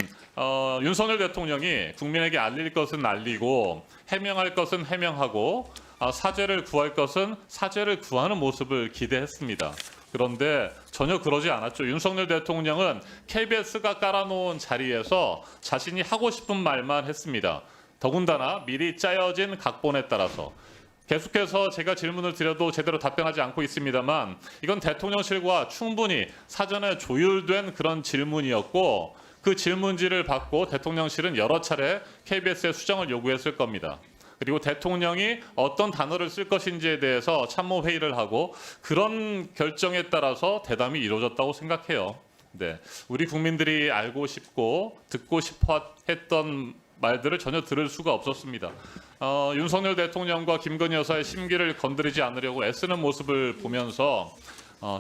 윤석열 대통령이 국민에게 알릴 것은 알리고 해명할 것은 해명하고 사죄를 구할 것은 사죄를 구하는 모습을 기대했습니다. 그런데 전혀 그러지 않았죠. 윤석열 대통령은 KBS가 깔아놓은 자리에서 자신이 하고 싶은 말만 했습니다. 더군다나 미리 짜여진 각본에 따라서. 계속해서 제가 질문을 드려도 제대로 답변하지 않고 있습니다만 이건 대통령실과 충분히 사전에 조율된 그런 질문이었고 그 질문지를 받고 대통령실은 여러 차례 KBS의 수정을 요구했을 겁니다. 그리고 대통령이 어떤 단어를 쓸 것인지에 대해서 참모 회의를 하고 그런 결정에 따라서 대담이 이루어졌다고 생각해요. 네, 우리 국민들이 알고 싶고 듣고 싶어 했던 말들을 전혀 들을 수가 없었습니다. 윤석열 대통령과 김건희 여사의 심기를 건드리지 않으려고 애쓰는 모습을 보면서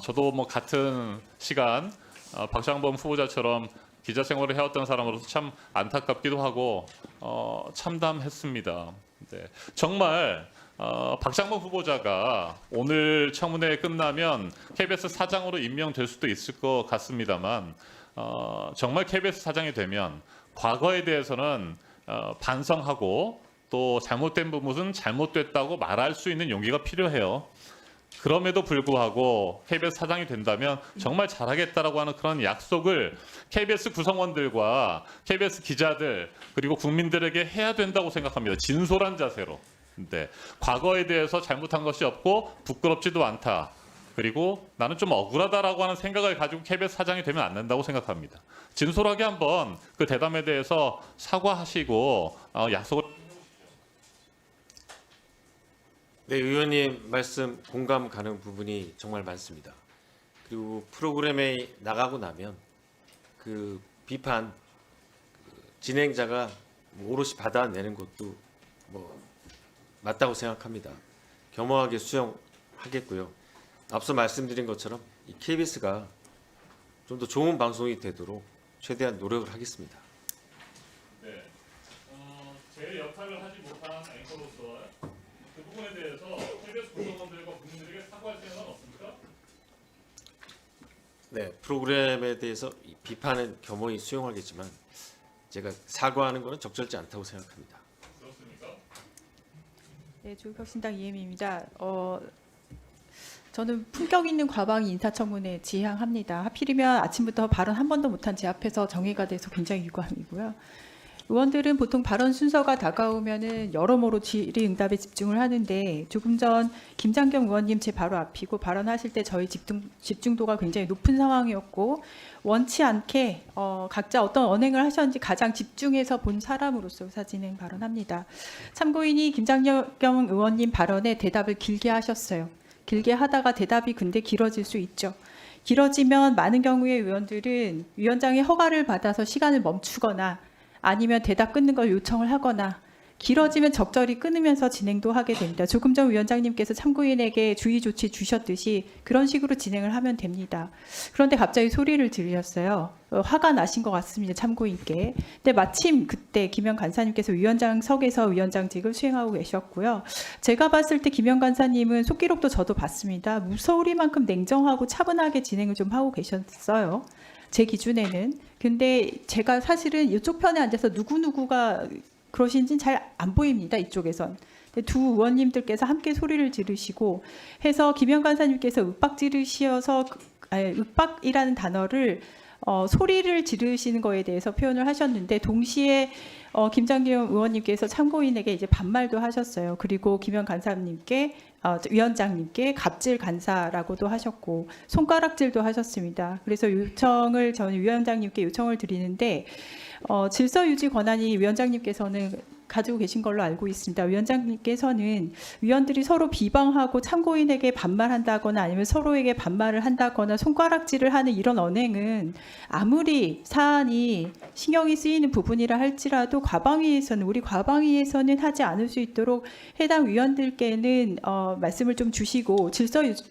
저도 뭐 같은 시간 박장범 후보자처럼 기자 생활을 해왔던 사람으로서 참 안타깝기도 하고 참담했습니다. 네, 정말 박장범 후보자가 오늘 청문회 끝나면 KBS 사장으로 임명될 수도 있을 것 같습니다만 정말 KBS 사장이 되면 과거에 대해서는 반성하고 또 잘못된 부분은 잘못됐다고 말할 수 있는 용기가 필요해요. 그럼에도 불구하고 KBS 사장이 된다면 정말 잘하겠다라고 하는 그런 약속을 KBS 구성원들과 KBS 기자들 그리고 국민들에게 해야 된다고 생각합니다. 진솔한 자세로. 네, 과거에 대해서 잘못한 것이 없고 부끄럽지도 않다. 그리고 나는 좀 억울하다라고 하는 생각을 가지고 KBS 사장이 되면 안 된다고 생각합니다. 진솔하게 한번 그 대담에 대해서 사과하시고 약속을. 네, 의원님 말씀 공감 가는 부분이 정말 많습니다. 그리고 프로그램에 나가고 나면 그 비판 진행자가 오롯이 받아내는 것도 뭐 맞다고 생각합니다. 겸허하게 수용하겠고요. 앞서 말씀드린 것처럼 이 KBS가 좀 더 좋은 방송이 되도록 최대한 노력을 하겠습니다. 네, 제 역할을 하지 못한 앵커로서 그 부분에 대해서 KBS 구성원들과 국민들에게 사과할 생각은 없습니까? 네, 프로그램에 대해서 이 비판은 겸허히 수용하겠지만 제가 사과하는 것은 적절치 않다고 생각합니다. 그렇습니까? 네, 조국혁신당 이혜미입니다. 저는 품격 있는 과방위 인사청문회 지향합니다. 하필이면 아침부터 발언 한 번도 못한 제 앞에서 정의가 돼서 굉장히 유감이고요. 의원들은 보통 발언 순서가 다가오면은 여러모로 질의응답에 집중을 하는데 조금 전 김장겸 의원님 제 바로 앞이고 발언하실 때 저희 집중도가 굉장히 높은 상황이었고 원치 않게 각자 어떤 언행을 하셨는지 가장 집중해서 본 사람으로서 의사진행 발언합니다. 참고인이 김장겸 의원님 발언에 대답을 길게 하셨어요. 길게 하다가 대답이 근데 길어질 수 있죠. 길어지면 많은 경우의 의원들은 위원장의 허가를 받아서 시간을 멈추거나 아니면 대답 끊는 걸 요청을 하거나 길어지면 적절히 끊으면서 진행도 하게 됩니다. 조금 전 위원장님께서 참고인에게 주의 조치 주셨듯이 그런 식으로 진행을 하면 됩니다. 그런데 갑자기 소리를 들으셨어요. 화가 나신 것 같습니다. 참고인께. 근데 마침 그때 김영 간사님께서 위원장석에서 위원장직을 수행하고 계셨고요. 제가 봤을 때 김영 간사님은 속기록도 저도 봤습니다. 무서우리만큼 냉정하고 차분하게 진행을 좀 하고 계셨어요. 제 기준에는. 근데 제가 사실은 이쪽 편에 앉아서 누구누구가 그러신지는 잘 안 보입니다. 이쪽에선. 두 의원님들께서 함께 소리를 지르시고 해서 김영 간사님께서 윽박 지르시어서 윽박이라는 단어를 소리를 지르시는 거에 대해서 표현을 하셨는데 동시에 김장겸 의원님께서 참고인에게 이제 반말도 하셨어요. 그리고 김영 간사님께 위원장님께 갑질 간사라고도 하셨고 손가락질도 하셨습니다. 그래서 저는 위원장님께 요청을 드리는데 질서 유지 권한이 위원장님께서는 가지고 계신 걸로 알고 있습니다. 위원장님께서는 위원들이 서로 비방하고 참고인에게 반말한다거나 아니면 서로에게 반말을 한다거나 손가락질을 하는 이런 언행은 아무리 사안이 신경이 쓰이는 부분이라 할지라도 우리 과방위에서는 하지 않을 수 있도록 해당 위원들께는 말씀을 좀 주시고 질서 유지.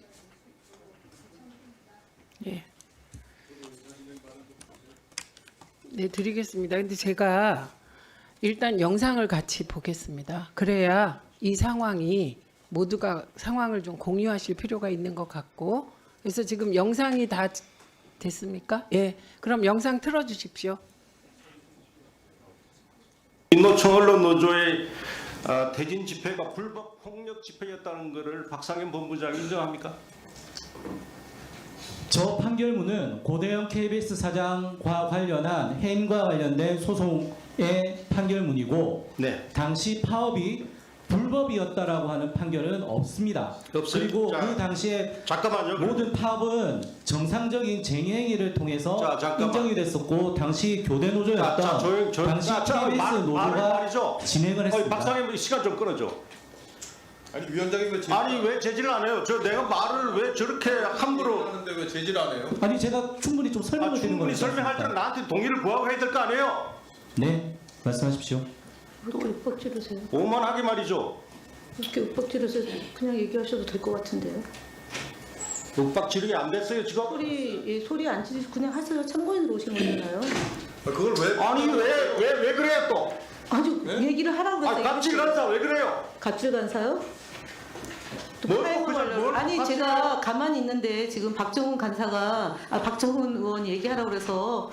네. 네, 드리겠습니다. 근데 제가 일단 영상을 같이 보겠습니다. 그래야 이 상황이 모두가 상황을 좀 공유하실 필요가 있는 것 같고 그래서 지금 영상이 다 됐습니까? 예, 그럼 영상 틀어주십시오. 민노총 언론노조의 대진 집회가 불법 폭력 집회였다는 것을 박상현 본부장 인정합니까? 저 판결문은 고대영 KBS 사장과 관련한 해임과 관련된 소송의 판결문이고 네. 당시 파업이 불법이었다라고 하는 판결은 없습니다. 없어요. 그리고 자, 그 당시에 잠깐만요. 모든 팝은 정상적인 쟁행위를 통해서 자, 잠깐만. 인정이 됐었고 당시 교대 노조였던 자, 조용. 당시 자, KBS 말을 노조가 말이죠. 진행을 했습니다. 박상임 시간 좀 끌어줘. 아니 위원장님 왜 아니 왜 제지를 안 해요? 저 내가 말을 왜 저렇게 함부로 하는데 왜 제지를 안 해요? 아니 제가 충분히 좀 설명을 드리는 충분히 거니까. 설명할 때는 나한테 동의를 구하고 해야 될 거 아니에요? 네, 말씀하십시오. 이렇게 윽박 지르세요? 오만하게 말이죠. 이렇게 윽박 지르세요? 그냥 얘기하셔도 될 것 같은데요. 윽박 지르기 안 됐어요 지금? 소리 안 지르시고 그냥 하세요. 참고인으로 오신 거잖아요. 그걸 왜? 아니 왜 그래요 또? 아주 얘기를 하라고 그랬어요. 갑질 간사 왜 그래요? 갑질 간사요? 또 뭘 파행을 그냥 하려고. 뭘 아니 갑질을 제가 가만히 있는데 지금 박정훈 박정훈 의원이 얘기하라고 그래서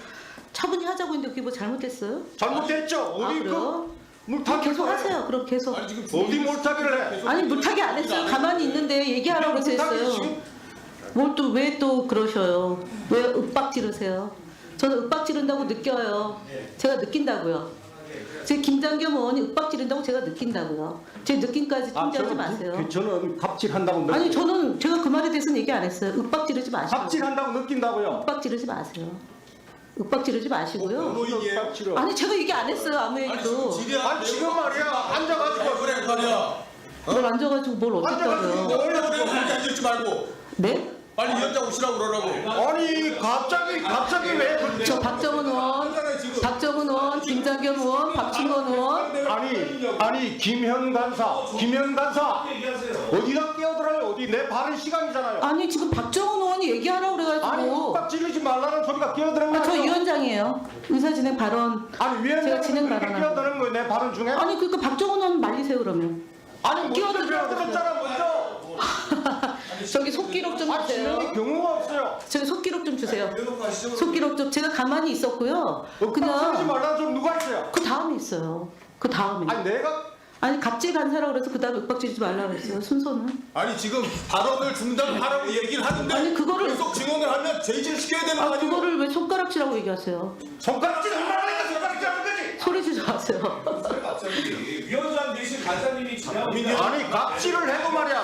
차분히 하자고 했는데 그게 뭐 잘못됐어요? 잘못됐죠. 어디 그래요? 물타기 계속 하세요. 그럼 계속. 아니 지금 어디 물타기를 해? 아니 물타기 안 했어요. 가만히 있는데 얘기하라고 해서 했어요. 뭘 또 왜 또 그러셔요? 왜 윽박 지르세요? 저는 윽박 지른다고 느껴요. 제가 느낀다고요. 제 김장겸 의원이 윽박 지른다고 제가 느낀다고요. 제 느낌까지 통제하지 마세요. 저는 갑질한다고 아니 저는 제가 그 말에 대해서는 얘기 안 했어요. 윽박 지르지 마시고. 갑질한다고 느낀다고요. 윽박 지르지 마세요. 윽박 지르지 마시고요. 갑질을. 아니 제가 얘기 안 했어요. 아무 얘기도. 아니 지금 말이야 앉아가지고 그래 말이야. 뭘 앉아가지고 뭘 어쨌다고요. 원래 그래 그렇게 앉지 말고 네? 빨리 위원장 오시라고 그러라고. 아니 갑자기 왜 그래? 저 박정훈 의원, 김장겸 의원, 박충건 의원. 아니 김현 간사 어디다 끼어들어요? 어디 내 발언 시간이잖아요. 아니 지금 박정훈 의원이 얘기하라고 아니 그래가지고. 윽박 지르지 말라는 소리가 끼어드는 거예요. 저 위원장이에요. 의사진행 발언. 아니 제가 진행 위원장이 그렇게 발언하고. 끼어드는 거예요 내 발언 중에? 아니 그러니까 박정훈 의원 말리세요 그러면. 아니 끼어들었잖아 먼저. 저기 속기록 좀 주세요. 진행이 경우가 없어요. 저기 속기록 좀 주세요. 속기록 좀 제가 가만히 있었고요. 지르지 그냥 말라는 소리 누가 했어요? 그 다음에 있어요. 그 다음에. 아니 내가 아니 갑질 간사라고 그래서 그 다음에 윽박 지르지 말라고 그랬어요. 순서는. 아니 지금 발언을 중단하라고 얘기를 하는데 아니, 그거를- 계속 증언을 하면 제지를 시켜야 되는 거 아 아니에요? 그거를 왜 손가락질하고 얘기하세요? 손가락질 얼마나 손가락질하는 거지? 소리 지르지 마세요. 위원장 대신 간사님이 지나고 아니 갑질을 해도 말이야.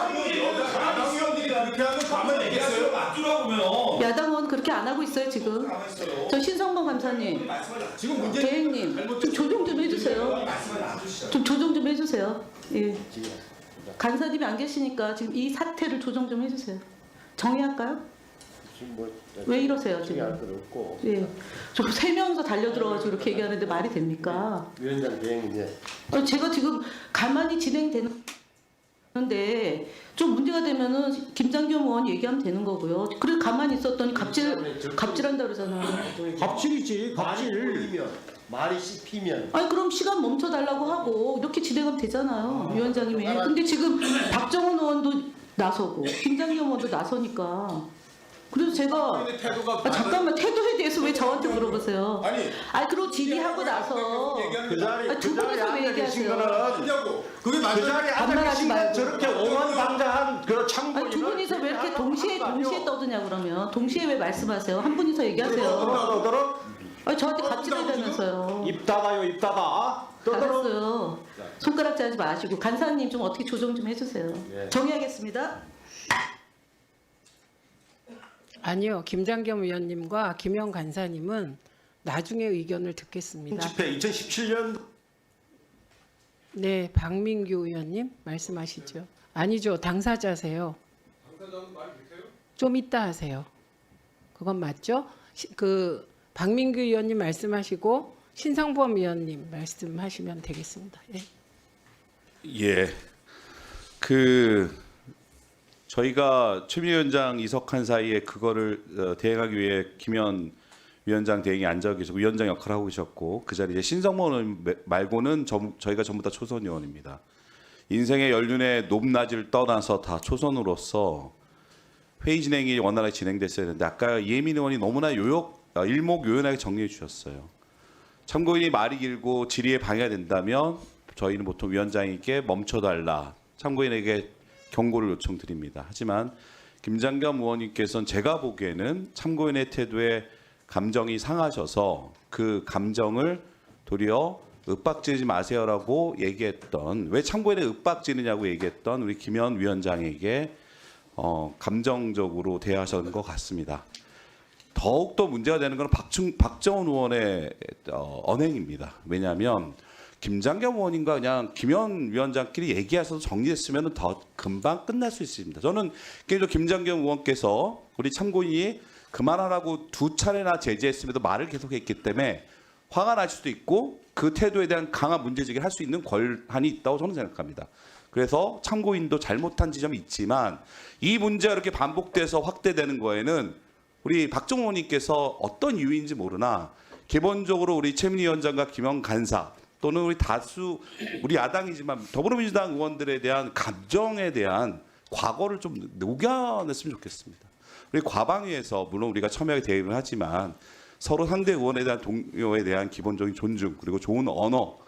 야당 의원들이 그렇게 하면 가만히 있겠어요? 맞추라고면 야당 의원 그렇게 안 하고 있어요 지금. 저 신성범 감사님, 지금 문제 대행님 좀 조정 좀 해주세요. 좀 조정 좀 해주세요. 예. 간사님이 안 계시니까 지금 이 사태를 조정 좀 해주세요. 정의할까요? 왜 이러세요 지금? 예. 저 3명이서 달려들어가지고 이렇게 얘기하는데 말이 됩니까? 위원장 대행이네. 제가 지금 가만히 진행되는데 좀 문제가 되면은 김장겸 의원 얘기하면 되는 거고요. 그래 가만히 있었더니 갑질한다 그러잖아요. 갑질이지 갑질. 말이 씹히면 아니 그럼 시간 멈춰달라고 하고 이렇게 진행하면 되잖아요. 위원장님이. 근데 지금 박정훈 의원도 나서고 김장겸 의원도 나서니까. 그래서 제가 잠깐만 태도에 대해서 왜 저한테 물어보세요? 아니 그리고 질의하고 나서 그 자리 두 분이서 왜 얘기하세요? 그게 그 자리에 앉아 반말하지 계신 건 말고. 저렇게 오만방자한 그 참고인을 아니 두 분이서 왜 이렇게 동시에 떠드냐 그러면 동시에 왜 말씀하세요? 한 분이서 얘기하세요. 아니 저한테 갑질하다면서요. 입 닫아요 입 닫아. 알았어요. 손가락질 하지 마시고 간사님 좀 어떻게 조정 좀 해주세요. 정의하겠습니다. 아니요. 김장겸 의원님과 김영 간사님은 나중에 의견을 듣겠습니다. 집회 2017년 네, 박민규 의원님 말씀하시죠. 아니죠. 당사자세요. 당사자는 말 못해요? 좀 이따 하세요. 그건 맞죠? 그 박민규 의원님 말씀하시고 신성범 의원님 말씀하시면 되겠습니다. 예. 예. 저희가 최민희 위원장 이석한 사이에 그거를 대행하기 위해 김현 위원장 대행이 앉아 계시고 위원장 역할을 하고 계셨고 그 자리에 신성범 의원 말고는 저희가 전부 다 초선 의원입니다. 인생의 연륜의 높낮이를 떠나서 다 초선으로서 회의 진행이 원활하게 진행됐어야 했는데 아까 이혜민 의원이 너무나 일목요연하게 정리해 주셨어요. 참고인이 말이 길고 질의에 방해가 된다면 저희는 보통 위원장에게 멈춰달라 참고인에게 경고를 요청드립니다. 하지만 김장겸 의원님께서는 제가 보기에는 참고인의 태도에 감정이 상하셔서 그 감정을 도리어 윽박지르지 마세요라고 얘기했던, 왜 참고인에 윽박지르냐고 얘기했던 우리 김현 위원장에게 감정적으로 대하셨는 것 같습니다. 더욱더 문제가 되는 것은 박정훈 의원의 언행입니다. 왜냐하면 김장겸 의원님과 그냥 김현 위원장끼리 얘기하셔서 정리했으면 더 금방 끝날 수 있습니다. 저는 개인적으로 김장겸 의원께서 우리 참고인이 그만하라고 2차례나 제지했음에도 말을 계속했기 때문에 화가 날 수도 있고 그 태도에 대한 강한 문제제기를 할 수 있는 권한이 있다고 저는 생각합니다. 그래서 참고인도 잘못한 지점이 있지만 이 문제가 이렇게 반복돼서 확대되는 거에는 우리 박정훈 의원님께서 어떤 이유인지 모르나 기본적으로 우리 최민희 위원장과 김영 간사 또는 우리 다수 우리 야당이지만 더불어민주당 의원들에 대한 감정에 대한 과거를 좀 녹여냈으면 좋겠습니다. 우리 과방위에서 물론 우리가 첨예하게 대응을 하지만 서로 상대 의원에 대한 동료에 대한 기본적인 존중 그리고 좋은 언어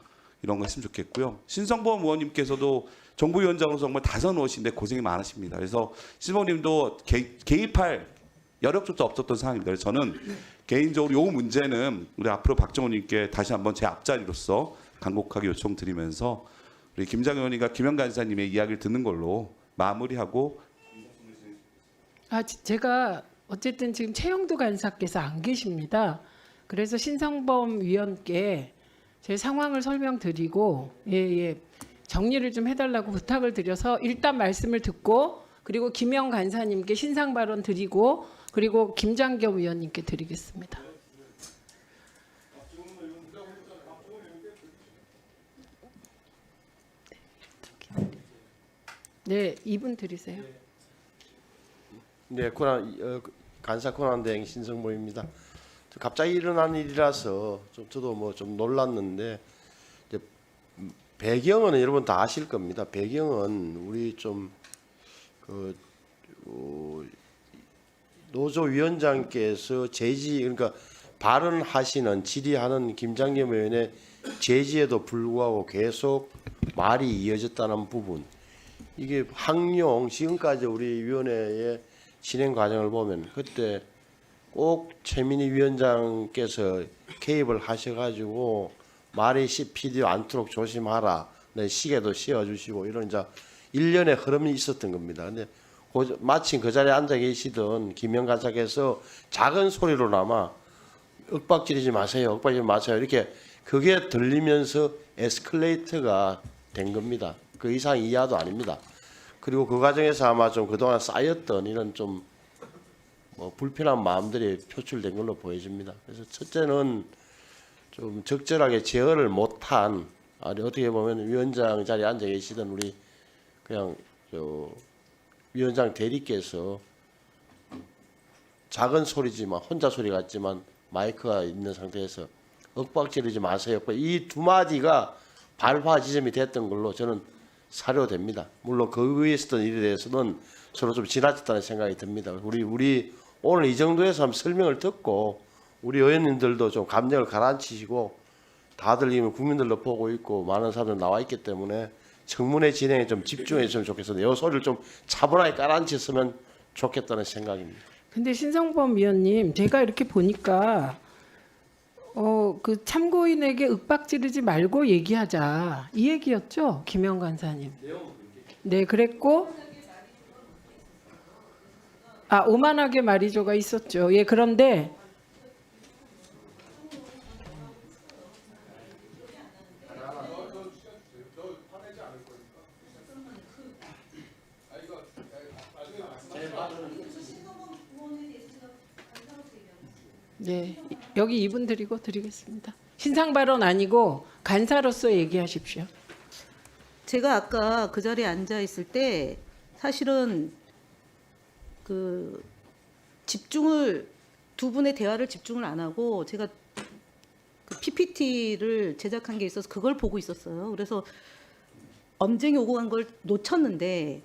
이런 거 했으면 좋겠고요. 신성범 의원님께서도 정부위원장으로서 정말 다선호신데 고생이 많으십니다. 그래서 신성범 님도 개입할 여력조차 없었던 상황입니다. 그래서 저는 개인적으로 이 문제는 우리 앞으로 박정훈 님께 다시 한번 제 앞자리로서 간곡하게 요청드리면서 우리 김장 의원님과 김영 간사님의 이야기를 듣는 걸로 마무리하고. 제가 어쨌든 지금 최영도 간사께서 안 계십니다. 그래서 신성범 위원께 제 상황을 설명드리고 정리를 좀 해달라고 부탁을 드려서 일단 말씀을 듣고 그리고 김영 간사님께 신상 발언 드리고 그리고 김장겸 위원님께 드리겠습니다. 네, 이분 드리세요. 네, 간사 권한대행 신성모입니다. 갑자기 일어난 일이라서 저도 좀 놀랐는데 이제 배경은 여러분 다 아실 겁니다. 배경은 우리 노조 위원장께서 그러니까 발언하시는 질의하는 김장겸 의원의 제지에도 불구하고 계속 말이 이어졌다는 부분, 이게 항용 지금까지 우리 위원회의 진행 과정을 보면 그때 꼭 최민희 위원장께서 개입을 하셔가지고 말이 씹히지 않도록 조심하라, 시계도 씌워주시고 이런 이제 일련의 흐름이 있었던 겁니다. 근데 마침 그 자리에 앉아 계시던 김영 간사께서 작은 소리로나마 윽박지르지 마세요, 윽박지르지 마세요 이렇게 그게 들리면서 에스컬레이터가 된 겁니다. 그 이상 이하도 아닙니다. 그리고 그 과정에서 아마 좀 그동안 쌓였던 이런 좀 불편한 마음들이 표출된 걸로 보여집니다. 그래서 첫째는 좀 적절하게 제어를 못한, 어떻게 보면 위원장 자리에 앉아 계시던 우리 그냥 위원장 대리께서 작은 소리지만 혼자 소리 같지만 마이크가 있는 상태에서 윽박지르지 마세요, 이 두 마디가 발화 지점이 됐던 걸로 저는 사료됩니다. 물론 그 위에 있었던 일에 대해서는 서로 좀 지나쳤다는 생각이 듭니다. 우리 오늘 이 정도에서 한번 설명을 듣고 우리 의원님들도 좀 감정을 가라앉히시고, 다들 이미 국민들도 보고 있고 많은 사람들 나와 있기 때문에 청문회 진행에 좀 집중했으면 좋겠습니다. 이 소리를 좀 차분하게 깔아앉혔으면 좋겠다는 생각입니다. 근데 신성범 위원님, 제가 이렇게 보니까 그 참고인에게 윽박지르지 말고 얘기하자 이 얘기였죠, 김영 간사님. 네, 그랬고 오만하게 말이죠가 있었죠. 예, 그런데 네, 여기 이분 드리겠습니다. 신상 발언 아니고 간사로서 얘기하십시오. 제가 아까 그 자리에 앉아 있을 때 사실은 그 두 분의 대화를 집중을 안 하고 제가 그 PPT를 제작한 게 있어서 그걸 보고 있었어요. 그래서 엄정이 오고 간 걸 놓쳤는데,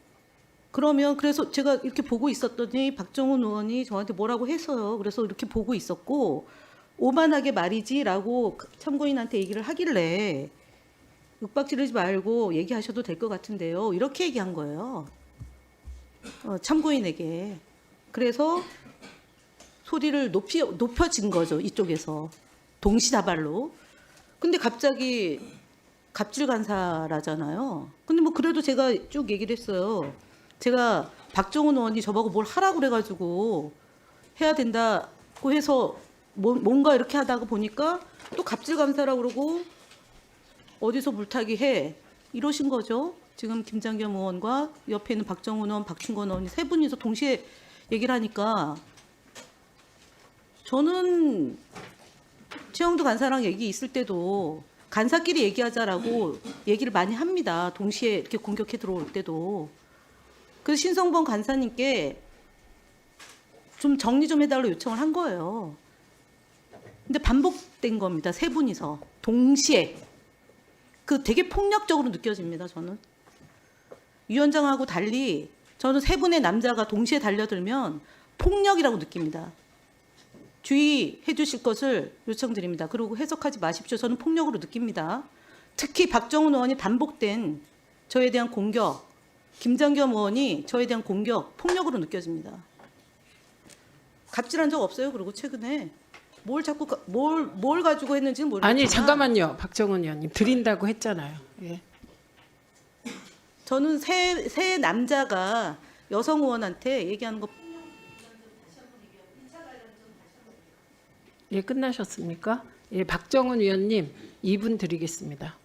그래서 제가 이렇게 보고 있었더니 박정훈 의원이 저한테 뭐라고 해서요. 그래서 이렇게 보고 있었고, 오만하게 말이지라고 참고인한테 얘기를 하길래 윽박지르지 말고 얘기하셔도 될 것 같은데요, 이렇게 얘기한 거예요. 참고인에게. 그래서 소리를 높여진 거죠, 이쪽에서 동시다발로. 근데 갑자기 갑질 간사라잖아요. 근데 뭐 그래도 제가 쭉 얘기를 했어요. 제가 박정훈 의원이 저보고 뭘 하라고 그래가지고 해야 된다고 해서 뭔가 이렇게 하다가 보니까 또 갑질 감사라고 그러고 어디서 물타기 해 이러신 거죠. 지금 김장겸 의원과 옆에 있는 박정훈 의원, 박충건 의원이 세 분이서 동시에 얘기를 하니까 저는 최영두 간사랑 얘기 있을 때도 간사끼리 얘기하자라고 얘기를 많이 합니다. 동시에 이렇게 공격해 들어올 때도. 그래서 신성범 간사님께 좀 정리 좀 해달라고 요청을 한 거예요. 근데 반복된 겁니다. 세 분이서 동시에. 그 되게 폭력적으로 느껴집니다. 저는. 위원장하고 달리 저는 세 분의 남자가 동시에 달려들면 폭력이라고 느낍니다. 주의해 주실 것을 요청드립니다. 그리고 해석하지 마십시오. 저는 폭력으로 느낍니다. 특히 박정훈 의원이 반복된 저에 대한 공격, 김장겸 의원이 저에 대한 공격, 폭력으로 느껴집니다. 갑질한 적 없어요. 그리고 최근에 뭘 자꾸 뭘 가지고 했는지는 모르겠지만 아니 잠깐만요. 박정훈 의원님 드린다고 했잖아요. 예. 저는 새 남자가 여성 의원한테 얘기하는 거 예, 끝나셨습니까? 예, 박정훈 의원님 2분 드리겠습니다.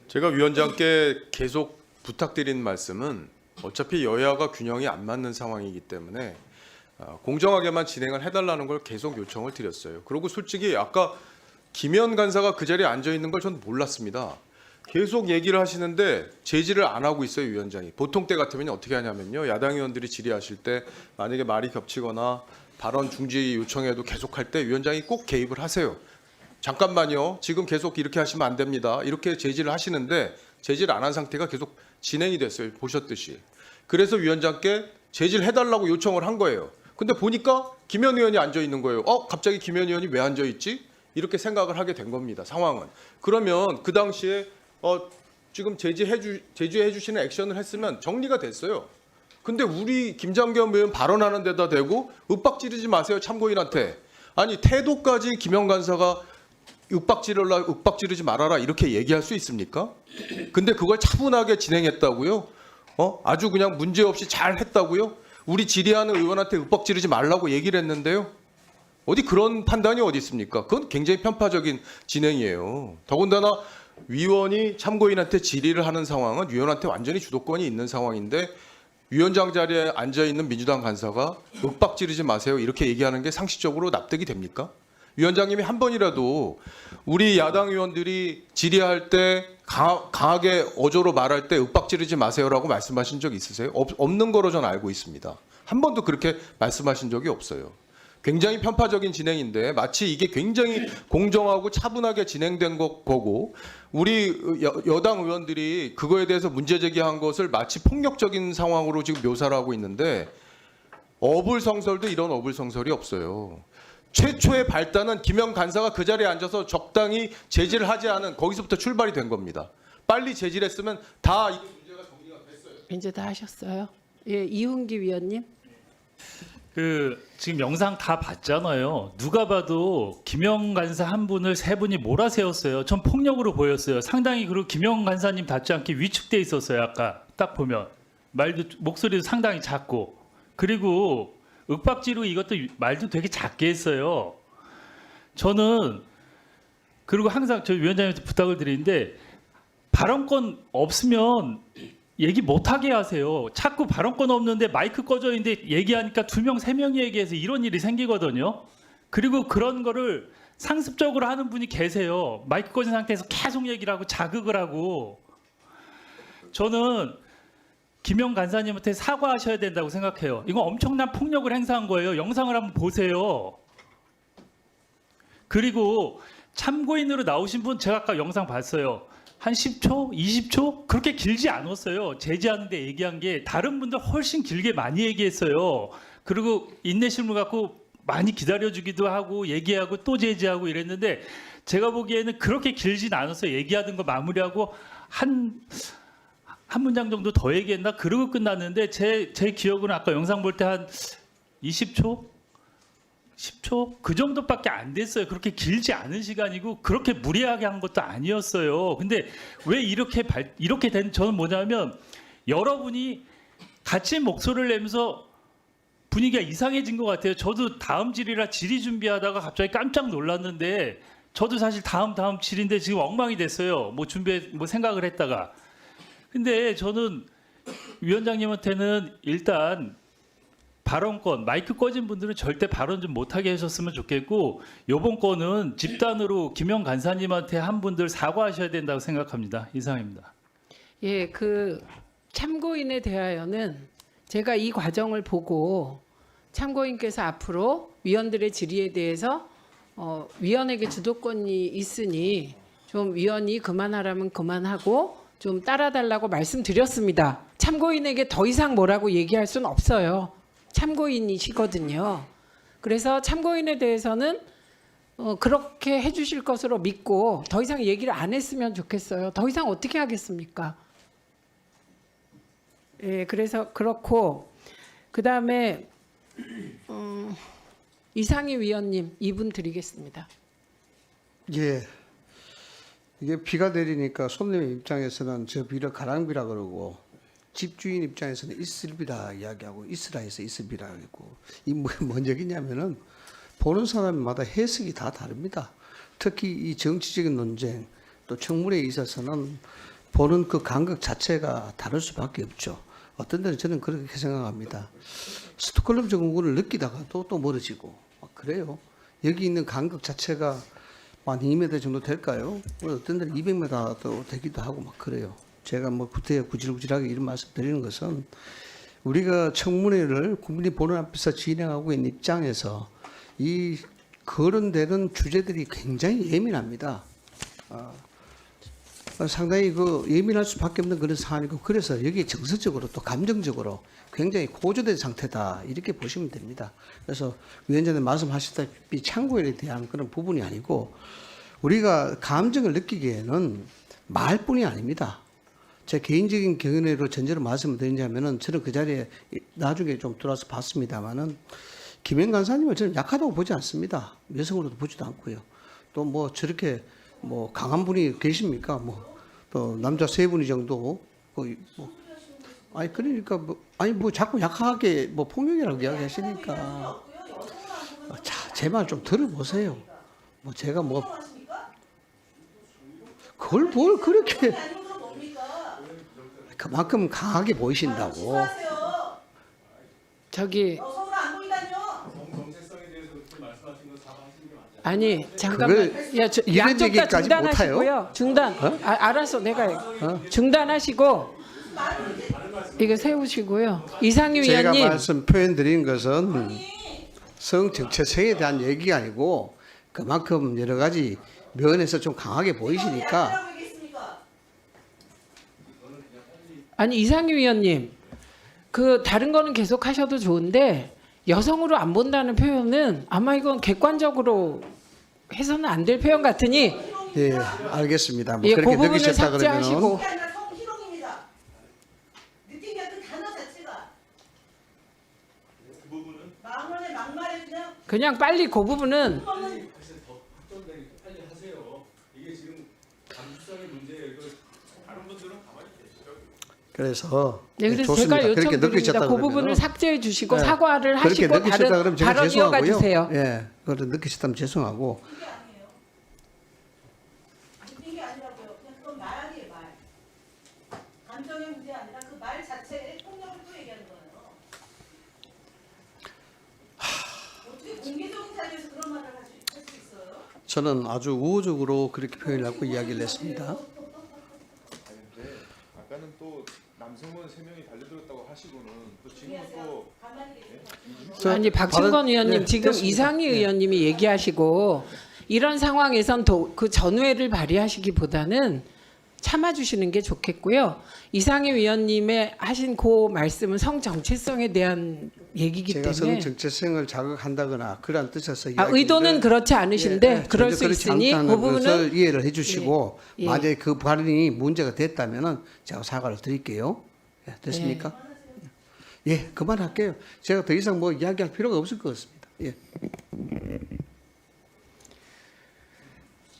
제가 위원장께 계속 부탁드린 말씀은 어차피 여야가 균형이 안 맞는 상황이기 때문에 공정하게만 진행을 해달라는 걸 계속 요청을 드렸어요. 그리고 솔직히 아까 김현 간사가 그 자리에 앉아 있는 걸 저는 몰랐습니다. 계속 얘기를 하시는데 제지를 안 하고 있어요, 위원장이. 보통 때 같으면 어떻게 하냐면요. 야당 의원들이 질의하실 때 만약에 말이 겹치거나 발언 중지 요청해도 계속할 때 위원장이 꼭 개입을 하세요. 잠깐만요. 지금 계속 이렇게 하시면 안 됩니다. 이렇게 제지를 하시는데 제지를 안 한 상태가 계속 진행이 됐어요. 보셨듯이. 그래서 위원장께 제지를 해달라고 요청을 한 거예요. 근데 보니까 김현 의원이 앉아 있는 거예요. 갑자기 김현 의원이 왜 앉아 있지? 이렇게 생각을 하게 된 겁니다. 상황은. 그러면 그 당시에 지금 제지해 주시는 액션을 했으면 정리가 됐어요. 근데 우리 김장겸 의원 발언하는 데다 대고 윽박지르지 마세요, 참고인한테. 아니 태도까지 김영 간사가 윽박지르지 말아라 이렇게 얘기할 수 있습니까? 근데 그걸 차분하게 진행했다고요? 아주 그냥 문제없이 잘 했다고요? 우리 질의하는 의원한테 윽박지르지 말라고 얘기를 했는데요. 어디 그런 판단이 어디 있습니까? 그건 굉장히 편파적인 진행이에요. 더군다나 위원이 참고인한테 질의를 하는 상황은 위원한테 완전히 주도권이 있는 상황인데 위원장 자리에 앉아있는 민주당 간사가 윽박지르지 마세요 이렇게 얘기하는 게 상식적으로 납득이 됩니까? 위원장님이 한 번이라도 우리 야당 의원들이 질의할 때 강하게 어조로 말할 때 윽박지르지 마세요라고 말씀하신 적 있으세요? 없는 거로 저는 알고 있습니다. 한 번도 그렇게 말씀하신 적이 없어요. 굉장히 편파적인 진행인데 마치 이게 굉장히 공정하고 차분하게 진행된 거고 우리 여당 의원들이 그거에 대해서 문제 제기한 것을 마치 폭력적인 상황으로 지금 묘사를 하고 있는데 어불성설도 이런 어불성설이 없어요. 최초의 발단은 김영 간사가 그 자리에 앉아서 적당히 제지를 하지 않은 거기서부터 출발이 된 겁니다. 빨리 제지를 했으면 다 이 문제가 정리가 됐어요. 이제 다 하셨어요? 예, 이훈기 위원님. 지금 영상 다 봤잖아요. 누가 봐도 김영 간사 한 분을 세 분이 몰아세웠어요. 전 폭력으로 보였어요. 상당히 그리고 김영 간사님 답지 않게 위축돼 있었어요. 아까 딱 보면 목소리도 상당히 작고 그리고 윽박지르고 이것도 말도 되게 작게 했어요. 저는 그리고 항상 저희 위원장님한테 부탁을 드리는데 발언권 없으면 얘기 못하게 하세요. 자꾸 발언권 없는데 마이크 꺼져 있는데 얘기하니까 2명, 3명이 얘기해서 이런 일이 생기거든요. 그리고 그런 거를 상습적으로 하는 분이 계세요. 마이크 꺼진 상태에서 계속 얘기를 하고 자극을 하고. 저는 김영 간사님한테 사과하셔야 된다고 생각해요. 이건 엄청난 폭력을 행사한 거예요. 영상을 한번 보세요. 그리고 참고인으로 나오신 분 제가 아까 영상 봤어요. 한 10초, 20초 그렇게 길지 않았어요. 제지하는데 얘기한 게 다른 분들 훨씬 길게 많이 얘기했어요. 그리고 인내심을 갖고 많이 기다려주기도 하고 얘기하고 또 제지하고 이랬는데 제가 보기에는 그렇게 길진 않았어요. 얘기하던 거 마무리하고 한 문장 정도 더 얘기했나? 그러고 끝났는데 제 기억은 아까 영상 볼 때 한 20초? 10초 그 정도밖에 안 됐어요. 그렇게 길지 않은 시간이고 그렇게 무리하게 한 것도 아니었어요. 근데 왜 이렇게 된 저는 뭐냐면 여러분이 같이 목소리를 내면서 분위기가 이상해진 것 같아요. 저도 다음 질이라 질의 준비하다가 갑자기 깜짝 놀랐는데 저도 사실 다음 질인데 지금 엉망이 됐어요. 뭐 생각을 했다가. 근데 저는 위원장님한테는 일단 발언권, 마이크 꺼진 분들은 절대 발언 좀 못하게 하셨으면 좋겠고 이번 건은 집단으로 김영 간사님한테 한 분들 사과하셔야 된다고 생각합니다. 이상입니다. 예, 그 참고인에 대하여는 제가 이 과정을 보고 참고인께서 앞으로 위원들의 질의에 대해서 위원에게 주도권이 있으니 좀 위원이 그만하라면 그만하고 좀 따라달라고 말씀드렸습니다. 참고인에게 더 이상 뭐라고 얘기할 수는 없어요. 참고인이시거든요. 그래서 참고인에 대해서는 그렇게 해주실 것으로 믿고 더 이상 얘기를 안 했으면 좋겠어요. 더 이상 어떻게 하겠습니까? 예, 그래서 그렇고 그 다음에 이상희 위원님 2분 드리겠습니다. 예. 이게 비가 내리니까 손님 입장에서는 저 비를 가랑비라 그러고 집주인 입장에서는 이슬비라 이야기하고 이슬라에서 이슬비라 하고 이 뭔 얘기냐면은 보는 사람마다 해석이 다 다릅니다. 특히 이 정치적인 논쟁 또 청문회에 있어서는 보는 그 간극 자체가 다를 수밖에 없죠. 어떤 데는 저는 그렇게 생각합니다. 스톡홀름 증후군을 느끼다가도 또 멀어지고 막 그래요. 여기 있는 간극 자체가 한 2m 정도 될까요? 어떤 데는 200m도 되기도 하고 막 그래요. 제가 뭐 구질구질하게 이런 말씀 드리는 것은 우리가 청문회를 국민이 보는 앞에서 진행하고 있는 입장에서 이 거론되는 주제들이 굉장히 예민합니다. 상당히 그 예민할 수밖에 없는 그런 사안이고 그래서 여기에 정서적으로 또 감정적으로 굉장히 고조된 상태다 이렇게 보시면 됩니다. 그래서 위원장님 말씀하셨다시피 참고인에 대한 그런 부분이 아니고 우리가 감정을 느끼기에는 말뿐이 아닙니다. 제 개인적인 견해로 전제로 말씀을 드리자면은 저는 그 자리에 나중에 좀 들어와서 봤습니다만은 김영 간사님을 저는 약하다고 보지 않습니다. 여성으로도 보지도 않고요. 또 뭐 저렇게 뭐 강한 분이 계십니까? 뭐 또 남자 3분이 정도 거의 뭐 아니 그러니까 뭐 아니 뭐 자꾸 약하게 뭐 폭력이라고 이야기하시니까 자, 제 말 좀 들어보세요. 뭐 제가 뭐 그걸 뭘 그렇게 그만큼 강하게 보이신다고. 저기 아니 잠깐만 이런 양쪽 다 얘기까지 중단하시고요. 중단. 알았어 내가 중단하시고 이거 세우시고요. 이상희 제가 위원님. 말씀 표현드린 것은 성 정체성에 대한 얘기가 아니고 그만큼 여러 가지 면에서 좀 강하게 보이시니까. 아니 이상희 위원님 그 다른 거는 계속 하셔도 좋은데 여성으로 안 본다는 표현은 아마 이건 객관적으로 해서는 안 될 표현 같으니 예 알겠습니다. 뭐 예, 그렇게 그 부분을 느끼셨다 그러면 삭제하시고 그냥 빨리 그 부분은 그래서 네, 그래서 좋습니다. 제가 그렇게 요청드립니다. 느끼셨다 그 그러면 부분을 삭제해 주시고 네. 사과를 그렇게 하시고 느끼셨다 다른 그러면 제가 발언 이어가 죄송하고요. 주세요. 예, 그걸 느끼셨다면 죄송하고 이게 아니라고요. 그냥 그건 말이에요, 말. 감정의 문제 아니라 그 말 자체에 폭력을 또 얘기하는 거예요. 어떻게 공개적인 자리에서 그런 말을 할 수 있어요? 저는 아주 우호적으로 그렇게 표현하고 이야기를 했습니다. 아까는 또 남성원 3명이 달려들었다고 하시고는 또 지금은 또 아니 박충건 의원님 지금 됐습니다. 이상희 의원님이 얘기하시고 이런 상황에선 그 전회를 발휘하시기보다는 참아주시는 게 좋겠고요. 이상희 위원님의 하신 그 말씀은 성 정체성에 대한 얘기이기 제가 때문에 성 정체성을 자극한다거나 그런 뜻에서 의도는 그렇지 않으신데 그럴 수 전혀 있으니 그렇지 그 않다는 부분은 것을 이해를 해주시고 예, 예. 만약에 그 발언이 문제가 됐다면은 제가 사과를 드릴게요. 예, 됐습니까? 예, 그만할게요. 제가 더 이상 뭐 이야기할 필요가 없을 것 같습니다. 예.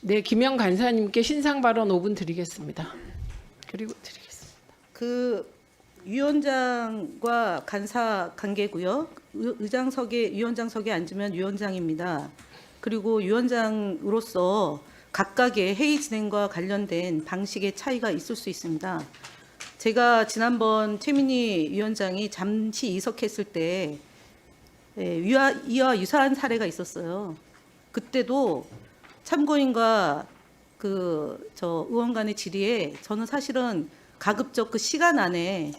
네, 김영 간사님께 신상 발언 5분 드리겠습니다. 그리고 드리겠습니다. 그 위원장과 간사 관계고요. 의장석에 위원장석에 앉으면 위원장입니다. 그리고 위원장으로서 각각의 회의 진행과 관련된 방식의 차이가 있을 수 있습니다. 제가 지난번 최민희 위원장이 잠시 이석했을 때 이와 유사한 사례가 있었어요. 그때도 참고인과 의원 간의 질의에 저는 사실은 가급적 그 시간 안에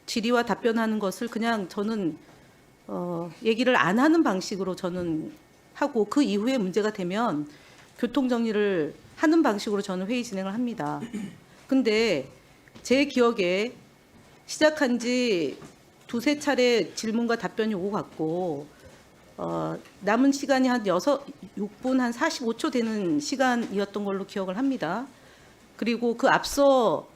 질의와 답변하는 것을 그냥 저는 얘기를 안 하는 방식으로 저는 하고 그 이후에 문제가 되면 교통 정리를 하는 방식으로 저는 회의 진행을 합니다. 근데 제 기억에 시작한 지 두세 차례 질문과 답변이 오고 갔고 남은 시간이 한 6분 한 45초 되는 시간이었던 걸로 기억을 합니다. 그리고 그 앞서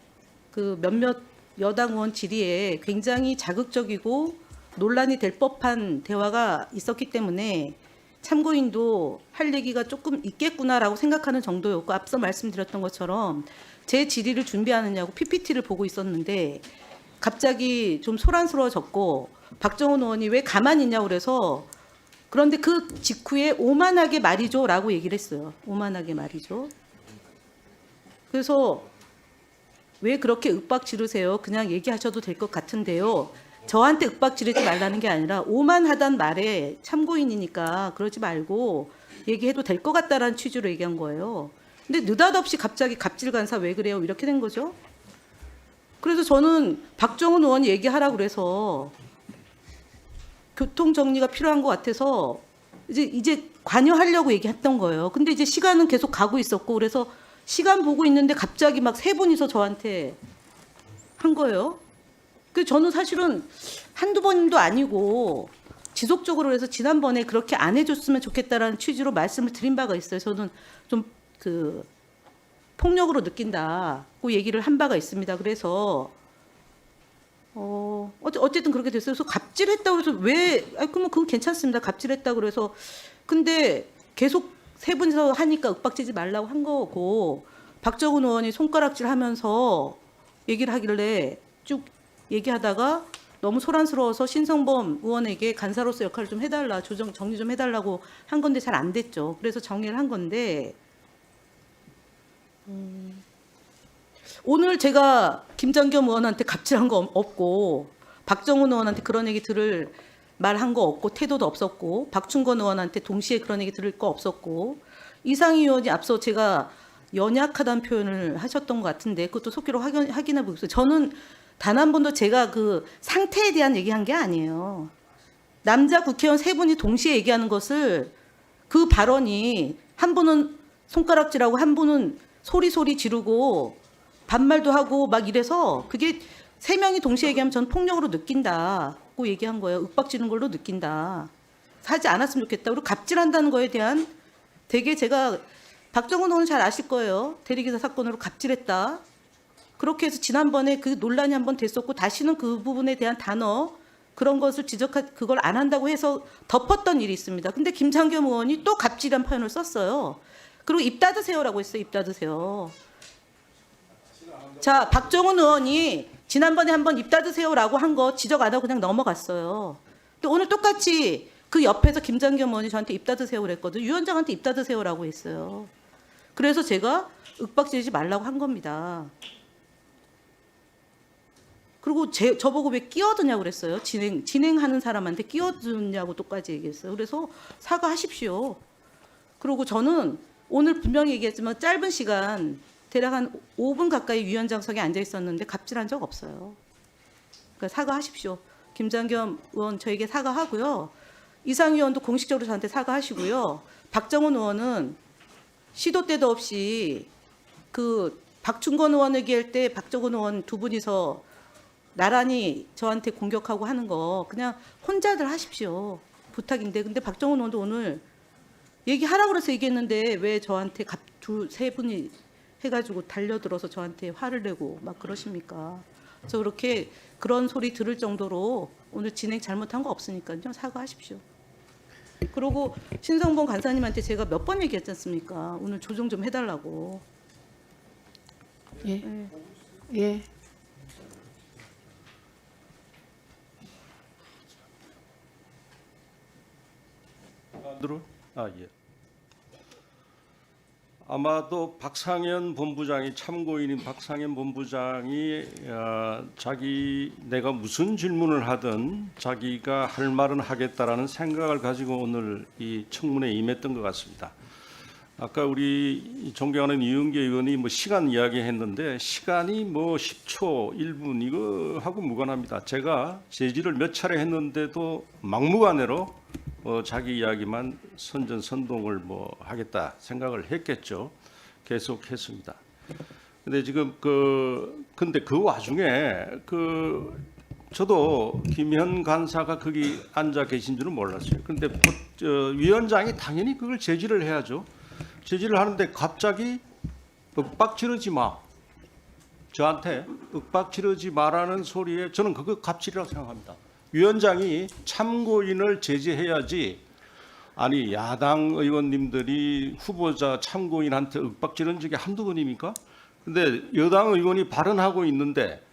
그 몇몇 여당 의원 질의에 굉장히 자극적이고 논란이 될 법한 대화가 있었기 때문에 참고인도 할 얘기가 조금 있겠구나라고 생각하는 정도였고 앞서 말씀드렸던 것처럼 제 질의를 준비하느냐고 PPT를 보고 있었는데 갑자기 좀 소란스러워졌고 박정훈 의원이 왜 가만히 있냐고 그래서 그런데 그 직후에 오만하게 말이죠 라고 얘기를 했어요. 오만하게 말이죠. 그래서 왜 그렇게 윽박 지르세요? 그냥 얘기하셔도 될 것 같은데요. 저한테 윽박 지르지 말라는 게 아니라 오만하단 말에 참고인이니까 그러지 말고 얘기해도 될 것 같다라는 취지로 얘기한 거예요. 근데 느닷없이 갑자기 갑질간사 왜 그래요? 이렇게 된 거죠. 그래서 저는 박정훈 의원이 얘기하라고 그래서 교통 정리가 필요한 것 같아서 이제 관여하려고 얘기했던 거예요. 근데 이제 시간은 계속 가고 있었고 그래서 시간 보고 있는데 갑자기 막 세 분이서 저한테 한 거예요. 그 저는 사실은 한두 번도 아니고 지속적으로 해서 지난번에 그렇게 안 해줬으면 좋겠다라는 취지로 말씀을 드린 바가 있어요. 저는 좀 폭력으로 느낀다고 얘기를 한 바가 있습니다. 그래서 어쨌든 그렇게 됐어요. 그래서 갑질했다고 해서 그러면 그건 괜찮습니다. 갑질했다고 그래서 근데 계속 세 분이서 하니까 윽박지지 말라고 한 거고 박정훈 의원이 손가락질 하면서 얘기를 하길래 쭉 얘기하다가 너무 소란스러워서 신성범 의원에게 간사로서 역할을 좀 해달라, 정리 좀 해달라고 한 건데 잘 안 됐죠. 그래서 정리를 한 건데 오늘 제가 김장겸 의원한테 갑질한 거 없고 박정훈 의원한테 그런 얘기 들을 말한 거 없고 태도도 없었고 박충건 의원한테 동시에 그런 얘기 들을 거 없었고 이상희 의원이 앞서 제가 연약하다는 표현을 하셨던 것 같은데 그것도 속기로 확인해 보겠어요. 저는 단 한 번도 제가 그 상태에 대한 얘기한 게 아니에요. 남자 국회의원 세 분이 동시에 얘기하는 것을 그 발언이 한 분은 손가락질하고 한 분은 소리 지르고 반말도 하고 막 이래서 그게 세 명이 동시에 얘기하면 전 폭력으로 느낀다고 얘기한 거예요. 윽박지는 걸로 느낀다. 하지 않았으면 좋겠다. 그리고 갑질한다는 거에 대한 되게 제가 박정훈 의원은 잘 아실 거예요. 대리기사 사건으로 갑질했다. 그렇게 해서 지난번에 그 논란이 한번 됐었고 다시는 그 부분에 대한 단어 그런 것을 그걸 안 한다고 해서 덮었던 일이 있습니다. 근데 김장겸 의원이 또 갑질한 표현을 썼어요. 그리고 입 닫으세요라고 했어요. 입 닫으세요. 자, 박정훈 의원이 지난번에 한번 입 닫으세요라고 한 거 지적 안 하고 그냥 넘어갔어요. 또 오늘 똑같이 그 옆에서 김장겸 의원이 저한테 입 닫으세요 그랬거든요. 위원장한테 입 닫으세요라고 했어요. 그래서 제가 윽박지르지 말라고 한 겁니다. 그리고 저보고 왜 끼어드냐고 그랬어요. 진행하는 사람한테 끼어드냐고 똑같이 얘기했어요. 그래서 사과하십시오. 그리고 저는 오늘 분명히 얘기했지만 짧은 시간 대략 한 5분 가까이 위원장석에 앉아 있었는데 갑질한 적 없어요. 그러니까 사과하십시오. 김장겸 의원 저에게 사과하고요. 이상희 의원도 공식적으로 저한테 사과하시고요. 박정훈 의원은 시도 때도 없이 그 박충건 의원 얘기할 때 박정훈 의원 두 분이서 나란히 저한테 공격하고 하는 거 그냥 혼자들 하십시오. 부탁인데. 근데 박정훈 의원도 오늘 얘기하라고 그래서 얘기했는데 왜 저한테 세 분이 해가지고 달려들어서 저한테 화를 내고 막 그러십니까? 저 그렇게 그런 소리 들을 정도로 오늘 진행 잘못한 거 없으니까요. 사과하십시오. 그리고 신성범 간사님한테 제가 몇 번 얘기했지 않습니까? 오늘 조정 좀 해달라고. 예. 네. 예. 예. 아마도 박상현 본부장이 참고인인 박상현 본부장이 내가 무슨 질문을 하든 자기가 할 말은 하겠다라는 생각을 가지고 오늘 이 청문회에 임했던 것 같습니다. 아까 우리 존경하는 이은계 의원이 뭐 시간 이야기했는데 시간이 뭐 10초, 1분 이거하고 무관합니다. 제가 제지를 몇 차례 했는데도 막무가내로 자기 이야기만 선전선동을 뭐 하겠다 생각을 했겠죠. 계속했습니다. 근데 지금 근데 그 와중에 저도 김현 간사가 거기 앉아 계신 줄은 몰랐어요. 그런데 위원장이 당연히 그걸 제지를 해야죠. 제지를 하는데 갑자기 윽박지르지 마. 저한테 윽박지르지 마라는 소리에 저는 그거 갑질이라고 생각합니다. 위원장이 참고인을 제지해야지. 아니 야당 의원님들이 후보자 참고인한테 윽박지른 적이 한두 번입니까? 근데 여당 의원이 발언하고 있는데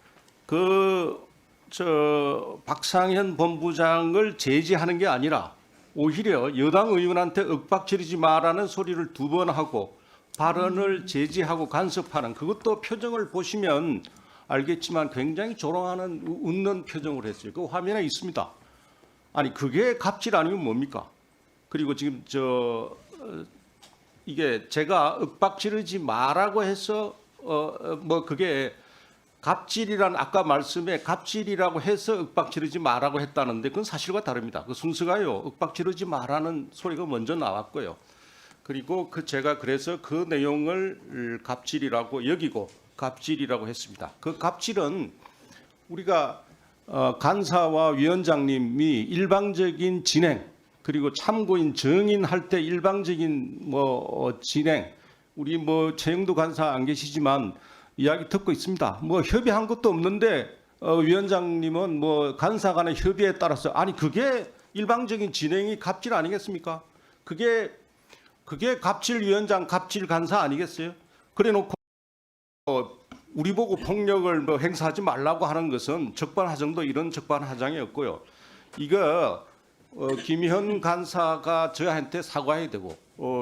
박상현 본부장을 제지하는 게 아니라 오히려 여당 의원한테 윽박지르지 마라는 소리를 2번 하고 발언을 제지하고 간섭하는 그것도 표정을 보시면 알겠지만 굉장히 조롱하는 웃는 표정을 했어요. 그 화면에 있습니다. 아니 그게 갑질 아니면 뭡니까? 그리고 지금 이게 제가 윽박지르지 마라고 해서 뭐 그게 갑질이란 아까 말씀에 갑질이라고 해서 윽박지르지 마라고 했다는데 그건 사실과 다릅니다. 그 순서가요. 윽박지르지 마라는 소리가 먼저 나왔고요. 그리고 제가 그래서 그 내용을 갑질이라고 여기고 갑질이라고 했습니다. 그 갑질은 우리가 간사와 위원장님이 일방적인 진행 그리고 참고인 증인할 때 일방적인 진행 우리 최영도 간사 안 계시지만 이야기 듣고 있습니다. 협의한 것도 없는데 위원장님은 간사 간의 협의에 따라서 아니 그게 일방적인 진행이 갑질 아니겠습니까? 그게 갑질 위원장 갑질 간사 아니겠어요? 그래놓고 우리 보고 폭력을 행사하지 말라고 하는 것은 적반하장도 이런 적반하장이었고요. 이거 김현 간사가 저한테 사과해야 되고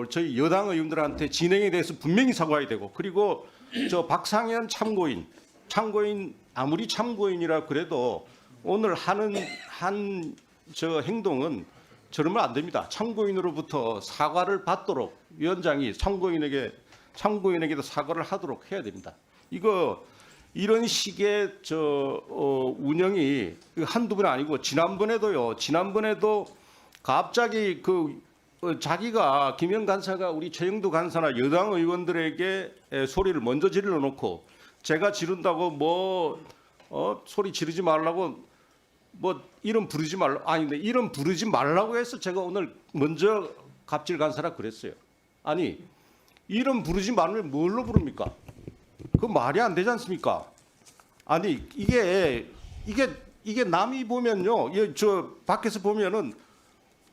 저희 여당 의원들한테 진행에 대해서 분명히 사과해야 되고 그리고 저 박상현 참고인 아무리 참고인이라 그래도 오늘 하는 저 행동은 저러면 안 됩니다. 참고인으로부터 사과를 받도록 위원장이 참고인에게도 사과를 하도록 해야 됩니다. 이런 식의 운영이 한두 번 아니고 지난번에도 갑자기 자기가 김현 간사가 우리 최영도 간사나 여당 의원들에게 소리를 먼저 질러 놓고 제가 지른다고 소리 지르지 말라고 이름 부르지 말라 아닌데 이름 부르지 말라고 해서 제가 오늘 먼저 갑질 간사라 그랬어요. 아니 이름 부르지 말면 뭘로 부릅니까? 그 말이 안 되지 않습니까? 아니 이게 남이 보면요, 저 밖에서 보면은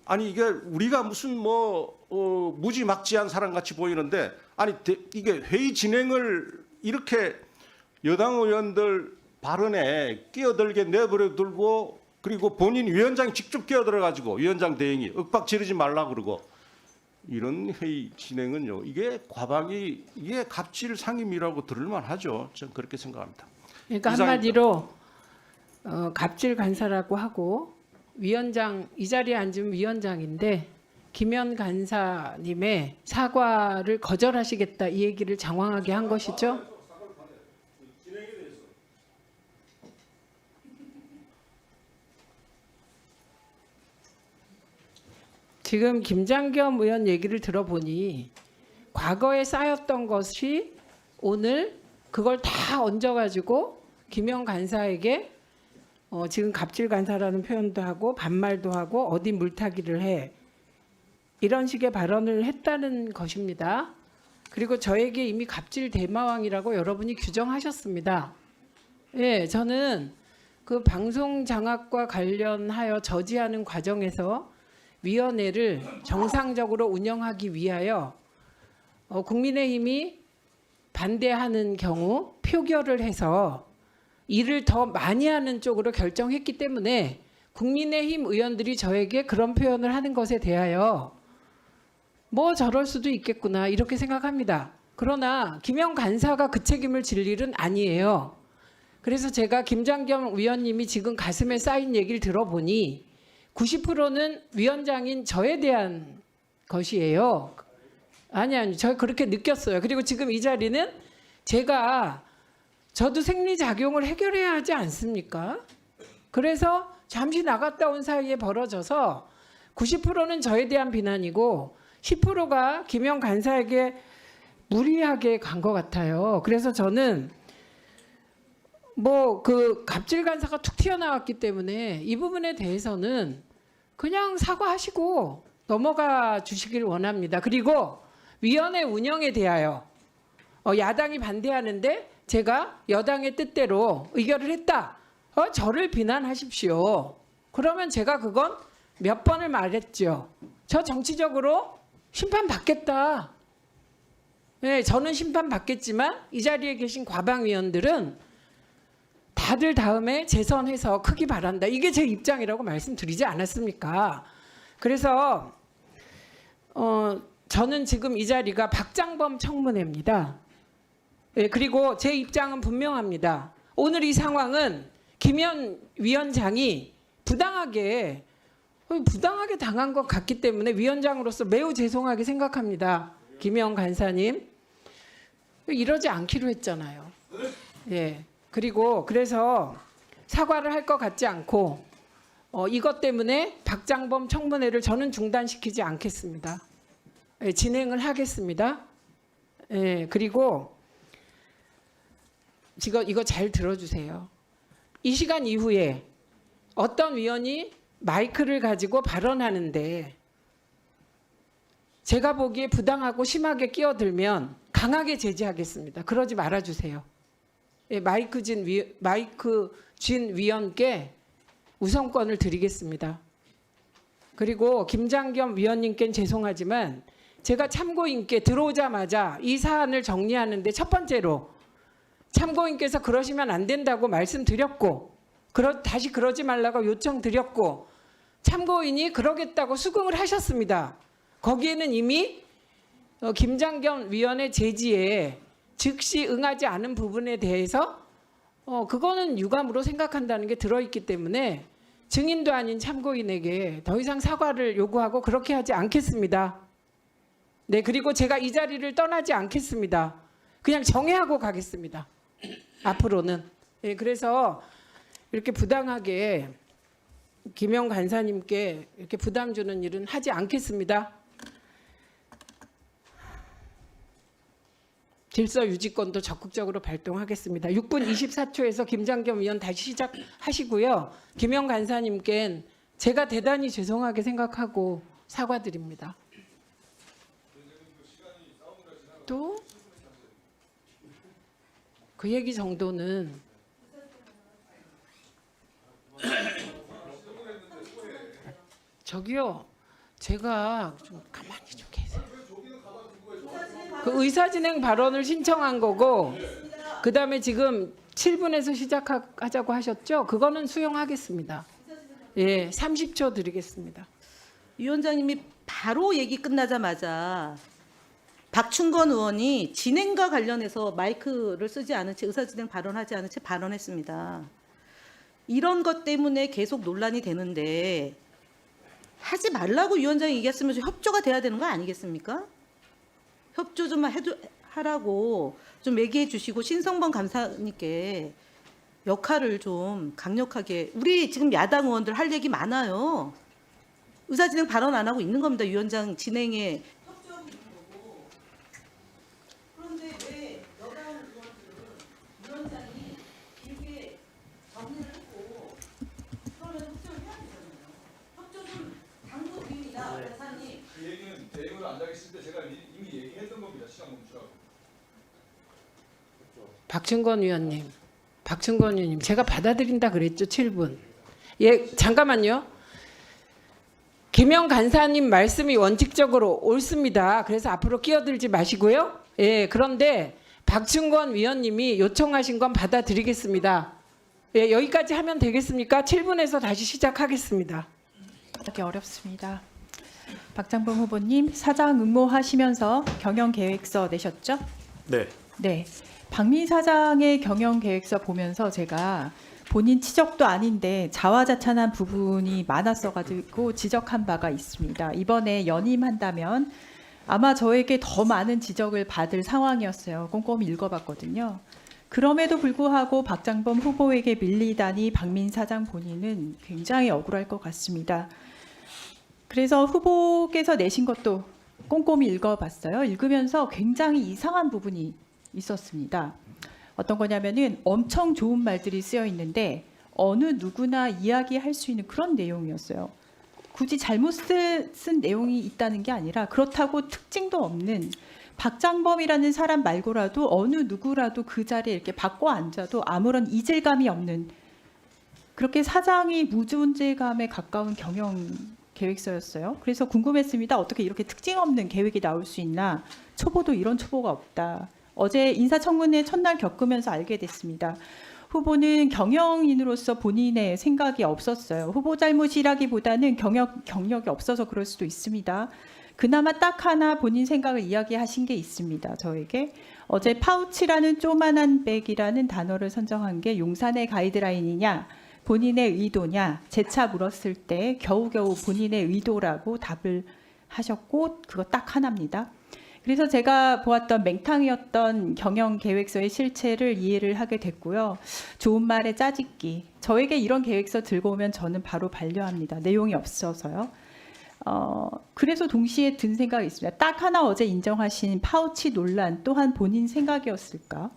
아니 이게 우리가 무슨 무지막지한 사람 같이 보이는데 아니 이게 회의 진행을 이렇게 여당 의원들 발언에 끼어들게 내버려 두고 그리고 본인 위원장이 직접 끼어들어 가지고 위원장 대행이 윽박지르지 말라 그러고 이런 회의 진행은요 이게 이게 갑질 상임이라고 들을만 하죠. 저는 그렇게 생각합니다. 그러니까 한마디로 갑질 간사라고 하고 위원장 이 자리에 앉은 위원장인데 김현 간사님의 사과를 거절하시겠다 이 얘기를 장황하게 한 것이죠. 지금 김장겸 의원 얘기를 들어보니 과거에 쌓였던 것이 오늘 그걸 다 얹어가지고 김현 간사에게 지금 갑질 간사라는 표현도 하고 반말도 하고 어디 물타기를 해 이런 식의 발언을 했다는 것입니다. 그리고 저에게 이미 갑질 대마왕이라고 여러분이 규정하셨습니다. 예, 저는 그 방송 장악과 관련하여 저지하는 과정에서 위원회를 정상적으로 운영하기 위하여 국민의힘이 반대하는 경우 표결을 해서 일을 더 많이 하는 쪽으로 결정했기 때문에 국민의힘 의원들이 저에게 그런 표현을 하는 것에 대하여 뭐 저럴 수도 있겠구나 이렇게 생각합니다. 그러나 김영 간사가 그 책임을 질 일은 아니에요. 그래서 제가 김장겸 위원님이 지금 가슴에 쌓인 얘기를 들어보니 90%는 위원장인 저에 대한 것이에요. 아니, 저 그렇게 느꼈어요. 그리고 지금 이 자리는 저도 생리작용을 해결해야 하지 않습니까? 그래서 잠시 나갔다 온 사이에 벌어져서 90%는 저에 대한 비난이고 10%가 김영 간사에게 무리하게 간 것 같아요. 그래서 저는 뭐 그 갑질 간사가 툭 튀어나왔기 때문에 이 부분에 대해서는 그냥 사과하시고 넘어가 주시길 원합니다. 그리고 위원회 운영에 대하여 야당이 반대하는데 제가 여당의 뜻대로 의결을 했다. 저를 비난하십시오. 그러면 제가 그건 몇 번을 말했죠. 저 정치적으로 심판받겠다. 네, 저는 심판받겠지만 이 자리에 계신 과방위원들은 다들 다음에 재선해서 크기 바란다. 이게 제 입장이라고 말씀드리지 않았습니까? 그래서 저는 지금 이 자리가 박장범 청문회입니다. 네, 그리고 제 입장은 분명합니다. 오늘 이 상황은 김현 위원장이 부당하게 당한 것 같기 때문에 위원장으로서 매우 죄송하게 생각합니다. 김영 간사님. 이러지 않기로 했잖아요. 예. 그리고 그래서 사과를 할 것 같지 않고 이것 때문에 박장범 청문회를 저는 중단시키지 않겠습니다. 예, 진행을 하겠습니다. 예, 그리고 이거 잘 들어주세요. 이 시간 이후에 어떤 위원이 마이크를 가지고 발언하는데 제가 보기에 부당하고 심하게 끼어들면 강하게 제지하겠습니다. 그러지 말아주세요. 예, 마이크 쥔 위원께 우선권을 드리겠습니다. 그리고 김장겸 위원님께는 죄송하지만 제가 참고인께 들어오자마자 이 사안을 정리하는데 첫 번째로 참고인께서 그러시면 안 된다고 말씀드렸고 다시 그러지 말라고 요청드렸고 참고인이 그러겠다고 수긍을 하셨습니다. 거기에는 이미 김장겸 위원의 제지에 즉시 응하지 않은 부분에 대해서 그거는 유감으로 생각한다는 게 들어있기 때문에 증인도 아닌 참고인에게 더 이상 사과를 요구하고 그렇게 하지 않겠습니다. 네, 그리고 제가 이 자리를 떠나지 않겠습니다. 그냥 정회하고 가겠습니다. 앞으로는. 네, 그래서 이렇게 부당하게 김영 간사님께 이렇게 부담 주는 일은 하지 않겠습니다. 질서 유지권도 적극적으로 발동하겠습니다. 6분 24초에서 김장겸 위원 다시 시작하시고요. 김영 간사님께는 제가 대단히 죄송하게 생각하고 사과드립니다. 또 그 얘기 정도는 저기요. 제가 좀 가만히 좀 계세요. 그 의사진행 발언을 신청한 거고 그다음에 지금 7분에서 시작하자고 하셨죠? 그거는 수용하겠습니다. 예, 30초 드리겠습니다. 위원장님이 바로 얘기 끝나자마자 박충건 의원이 진행과 관련해서 마이크를 쓰지 않은 채 의사진행 발언하지 않은 채 발언했습니다. 이런 것 때문에 계속 논란이 되는데 하지 말라고 위원장이 얘기했으면 좀 협조가 돼야 되는 거 아니겠습니까? 협조 좀 하라고 좀 얘기해 주시고 신성범 감사님께 역할을 좀 강력하게 우리 지금 야당 의원들 할 얘기 많아요. 의사진행 발언 안 하고 있는 겁니다. 위원장 진행에 협조하고 있는 거고. 그런데 왜 여당 의원들은 위원장이 길게 정리를 했고 그러면 협조를 해야 되잖아요. 협조 좀 당부드립니다. 변호사님. 그 얘기는 대응을 안 하겠을 때 제가 이미 얘기했던 겁니다. 시간 멈추라고. 박충건 위원님, 제가 받아들인다 그랬죠. 7분. 예, 잠깐만요. 김영 간사님 말씀이 원칙적으로 옳습니다. 그래서 앞으로 끼어들지 마시고요. 예, 그런데 박충권 위원님이 요청하신 건 받아들이겠습니다. 예, 여기까지 하면 되겠습니까? 7분에서 다시 시작하겠습니다. 하기 어렵습니다. 박장범 후보님 사장 응모하시면서 경영 계획서 내셨죠? 네. 네. 박민 사장의 경영 계획서 보면서 제가 본인 지적도 아닌데 자화자찬한 부분이 많았어가지고 지적한 바가 있습니다. 이번에 연임한다면 아마 저에게 더 많은 지적을 받을 상황이었어요. 꼼꼼히 읽어봤거든요. 그럼에도 불구하고 박장범 후보에게 밀리다니 박민 사장 본인은 굉장히 억울할 것 같습니다. 그래서 후보께서 내신 것도 꼼꼼히 읽어봤어요. 읽으면서 굉장히 이상한 부분이 있었습니다. 어떤 거냐면은 엄청 좋은 말들이 쓰여 있는데 어느 누구나 이야기할 수 있는 그런 내용이었어요. 굳이 잘못 쓴 내용이 있다는 게 아니라 그렇다고 특징도 없는 박장범이라는 사람 말고라도 어느 누구라도 그 자리에 이렇게 바꿔 앉아도 아무런 이질감이 없는 그렇게 사장이 무존재감에 가까운 경영 계획서였어요. 그래서 궁금했습니다. 어떻게 이렇게 특징 없는 계획이 나올 수 있나? 초보도 이런 초보가 없다. 어제 인사청문회 첫날 겪으면서 알게 됐습니다. 후보는 경영인으로서 본인의 생각이 없었어요. 후보 잘못이라기보다는 경력이 없어서 그럴 수도 있습니다. 그나마 딱 하나 본인 생각을 이야기하신 게 있습니다. 저에게 어제 파우치라는 조만한 백이라는 단어를 선정한 게 용산의 가이드라인이냐 본인의 의도냐 재차 물었을 때 겨우겨우 본인의 의도라고 답을 하셨고 그거 딱 하나입니다. 그래서 제가 보았던 맹탕이었던 경영 계획서의 실체를 이해를 하게 됐고요. 좋은 말에 짜집기. 저에게 이런 계획서 들고 오면 저는 바로 반려합니다. 내용이 없어서요. 그래서 동시에 든 생각이 있습니다. 딱 하나 어제 인정하신 파우치 논란 또한 본인 생각이었을까?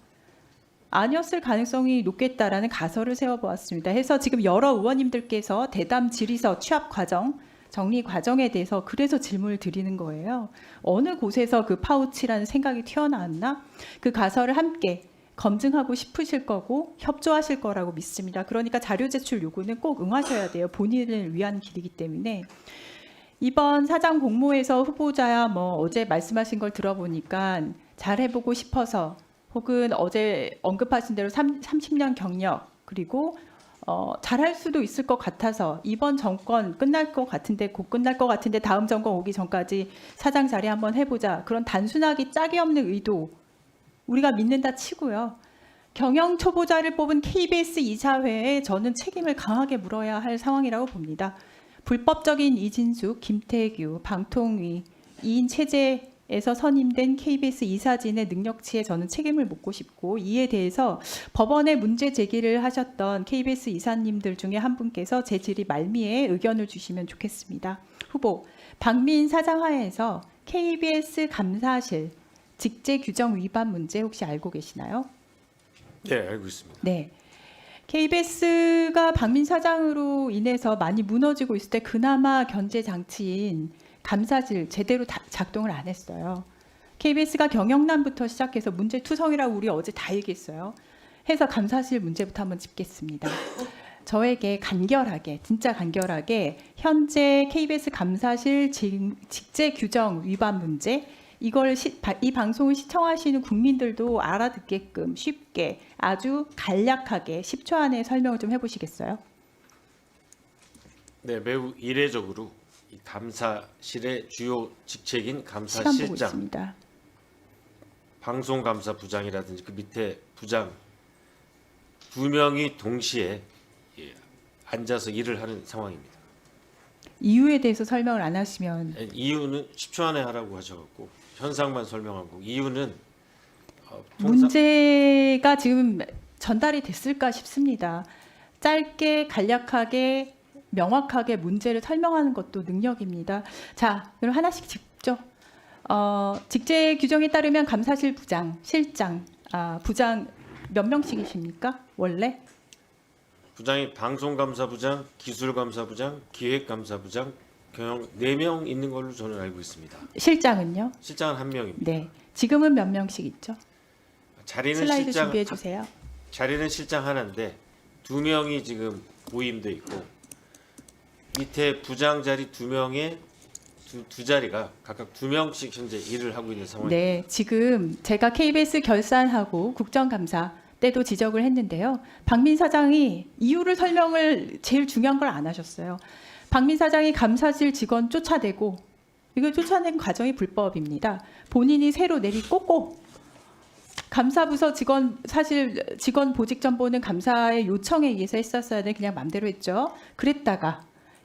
아니었을 가능성이 높겠다라는 가설을 세워보았습니다. 해서 지금 여러 의원님들께서 대담 질의서 취합 과정 정리 과정에 대해서 그래서 질문을 드리는 거예요. 어느 곳에서 그 파우치라는 생각이 튀어나왔나? 그 가설을 함께 검증하고 싶으실 거고 협조하실 거라고 믿습니다. 그러니까 자료 제출 요구는 꼭 응하셔야 돼요. 본인을 위한 길이기 때문에. 이번 사장 공모에서 후보자야 뭐 어제 말씀하신 걸 들어보니까 잘해보고 싶어서 혹은 어제 언급하신 대로 30년 경력 그리고 잘할 수도 있을 것 같아서 이번 정권 끝날 것 같은데 곧 끝날 것 같은데 다음 정권 오기 전까지 사장 자리 한번 해보자. 그런 단순하기 짝이 없는 의도 우리가 믿는다 치고요. 경영 초보자를 뽑은 KBS 이사회에 저는 책임을 강하게 물어야 할 상황이라고 봅니다. 불법적인 이진숙, 김태규, 방통위, 2인 체제에서 선임된 KBS 이사진의 능력치에 저는 책임을 묻고 싶고 이에 대해서 법원에 문제 제기를 하셨던 KBS 이사님들 중에 한 분께서 제 질의 말미에 의견을 주시면 좋겠습니다. 후보, 박민 사장 하에서 KBS 감사실 직제 규정 위반 문제 혹시 알고 계시나요? 네, 알고 있습니다. 네. KBS가 박민 사장으로 인해서 많이 무너지고 있을 때 그나마 견제 장치인 감사실 제대로 작동을 안 했어요. KBS가 경영난부터 시작해서 문제투성이라고 우리 어제 다 얘기했어요. 해서 감사실 문제부터 한번 짚겠습니다. 저에게 간결하게 진짜 간결하게 현재 KBS 감사실 직제 규정 위반 문제 이걸 이 방송을 시청하시는 국민들도 알아듣게끔 쉽게 아주 간략하게 10초 안에 설명을 좀 해보시겠어요? 네, 매우 이례적으로 이 감사실의 주요 직책인 시간 보고 감사실장, 있습니다. 방송감사부장이라든지 그 밑에 부장 두 명이 동시에 앉아서 일을 하는 상황입니다. 이유에 대해서 설명을 안 하시면 이유는 10초 안에 하라고 하셔갖고 현상만 설명하고 이유는 문제가 지금 전달이 됐을까 싶습니다. 짧게 간략하게 명확하게 문제를 설명하는 것도 능력입니다. 자, 그럼 하나씩 짚죠. 직제 규정에 따르면 감사실 부장, 실장, 부장 몇 명씩이십니까? 원래? 부장이 방송감사부장, 기술감사부장, 기획감사부장, 경영 4명 있는 걸로 저는 알고 있습니다. 실장은요? 실장은 1명입니다. 네. 지금은 몇 명씩 있죠? 자리는 슬라이드 실장 준비해 주세요. 자리는 실장 하나인데 2명이 지금 고임돼 있고 밑에 부장 자리 2명에 두 자리가 각각 2명씩 현재 일을 하고 있는 상황입니다. 네, 지금 제가 KBS 결산하고 국정감사 때도 지적을 했는데요. 박민 사장이 이유를 설명을 제일 중요한 걸 안 하셨어요. 박민 사장이 감사실 직원 쫓아내고 이걸 쫓아낸 과정이 불법입니다. 본인이 새로 내리꽂고 감사부서 직원 사실 직원 보직 정보는 감사의 요청에 의해서 했었어야 돼 그냥 맘대로 했죠. 그랬다가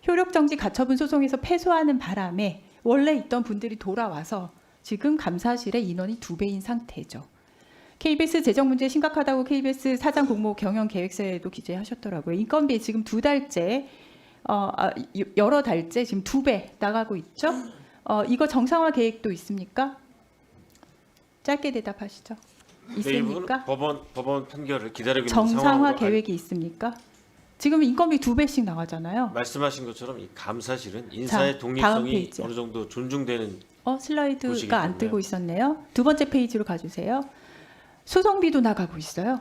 효력정지 가처분 소송에서 패소하는 바람에 원래 있던 분들이 돌아와서 지금 감사실의 인원이 2배인 상태죠. KBS 재정 문제 심각하다고 KBS 사장 공모 경영 계획서에도 기재하셨더라고요. 인건비 지금 2달째 여러 달째 지금 2배 나가고 있죠. 이거 정상화 계획도 있습니까? 짧게 대답하시죠. 있습니까? 법원 판결을 기다리고 있는 정상화 상황으로 계획이 있습니까? 지금 인건비 2배씩 나가잖아요. 말씀하신 것처럼 이 감사실은 인사의 자, 다음 독립성이 페이지요. 어느 정도 존중되는 보시기 슬라이드가 안 때문에. 뜨고 있었네요. 2번째 페이지로 가주세요. 소송비도 나가고 있어요.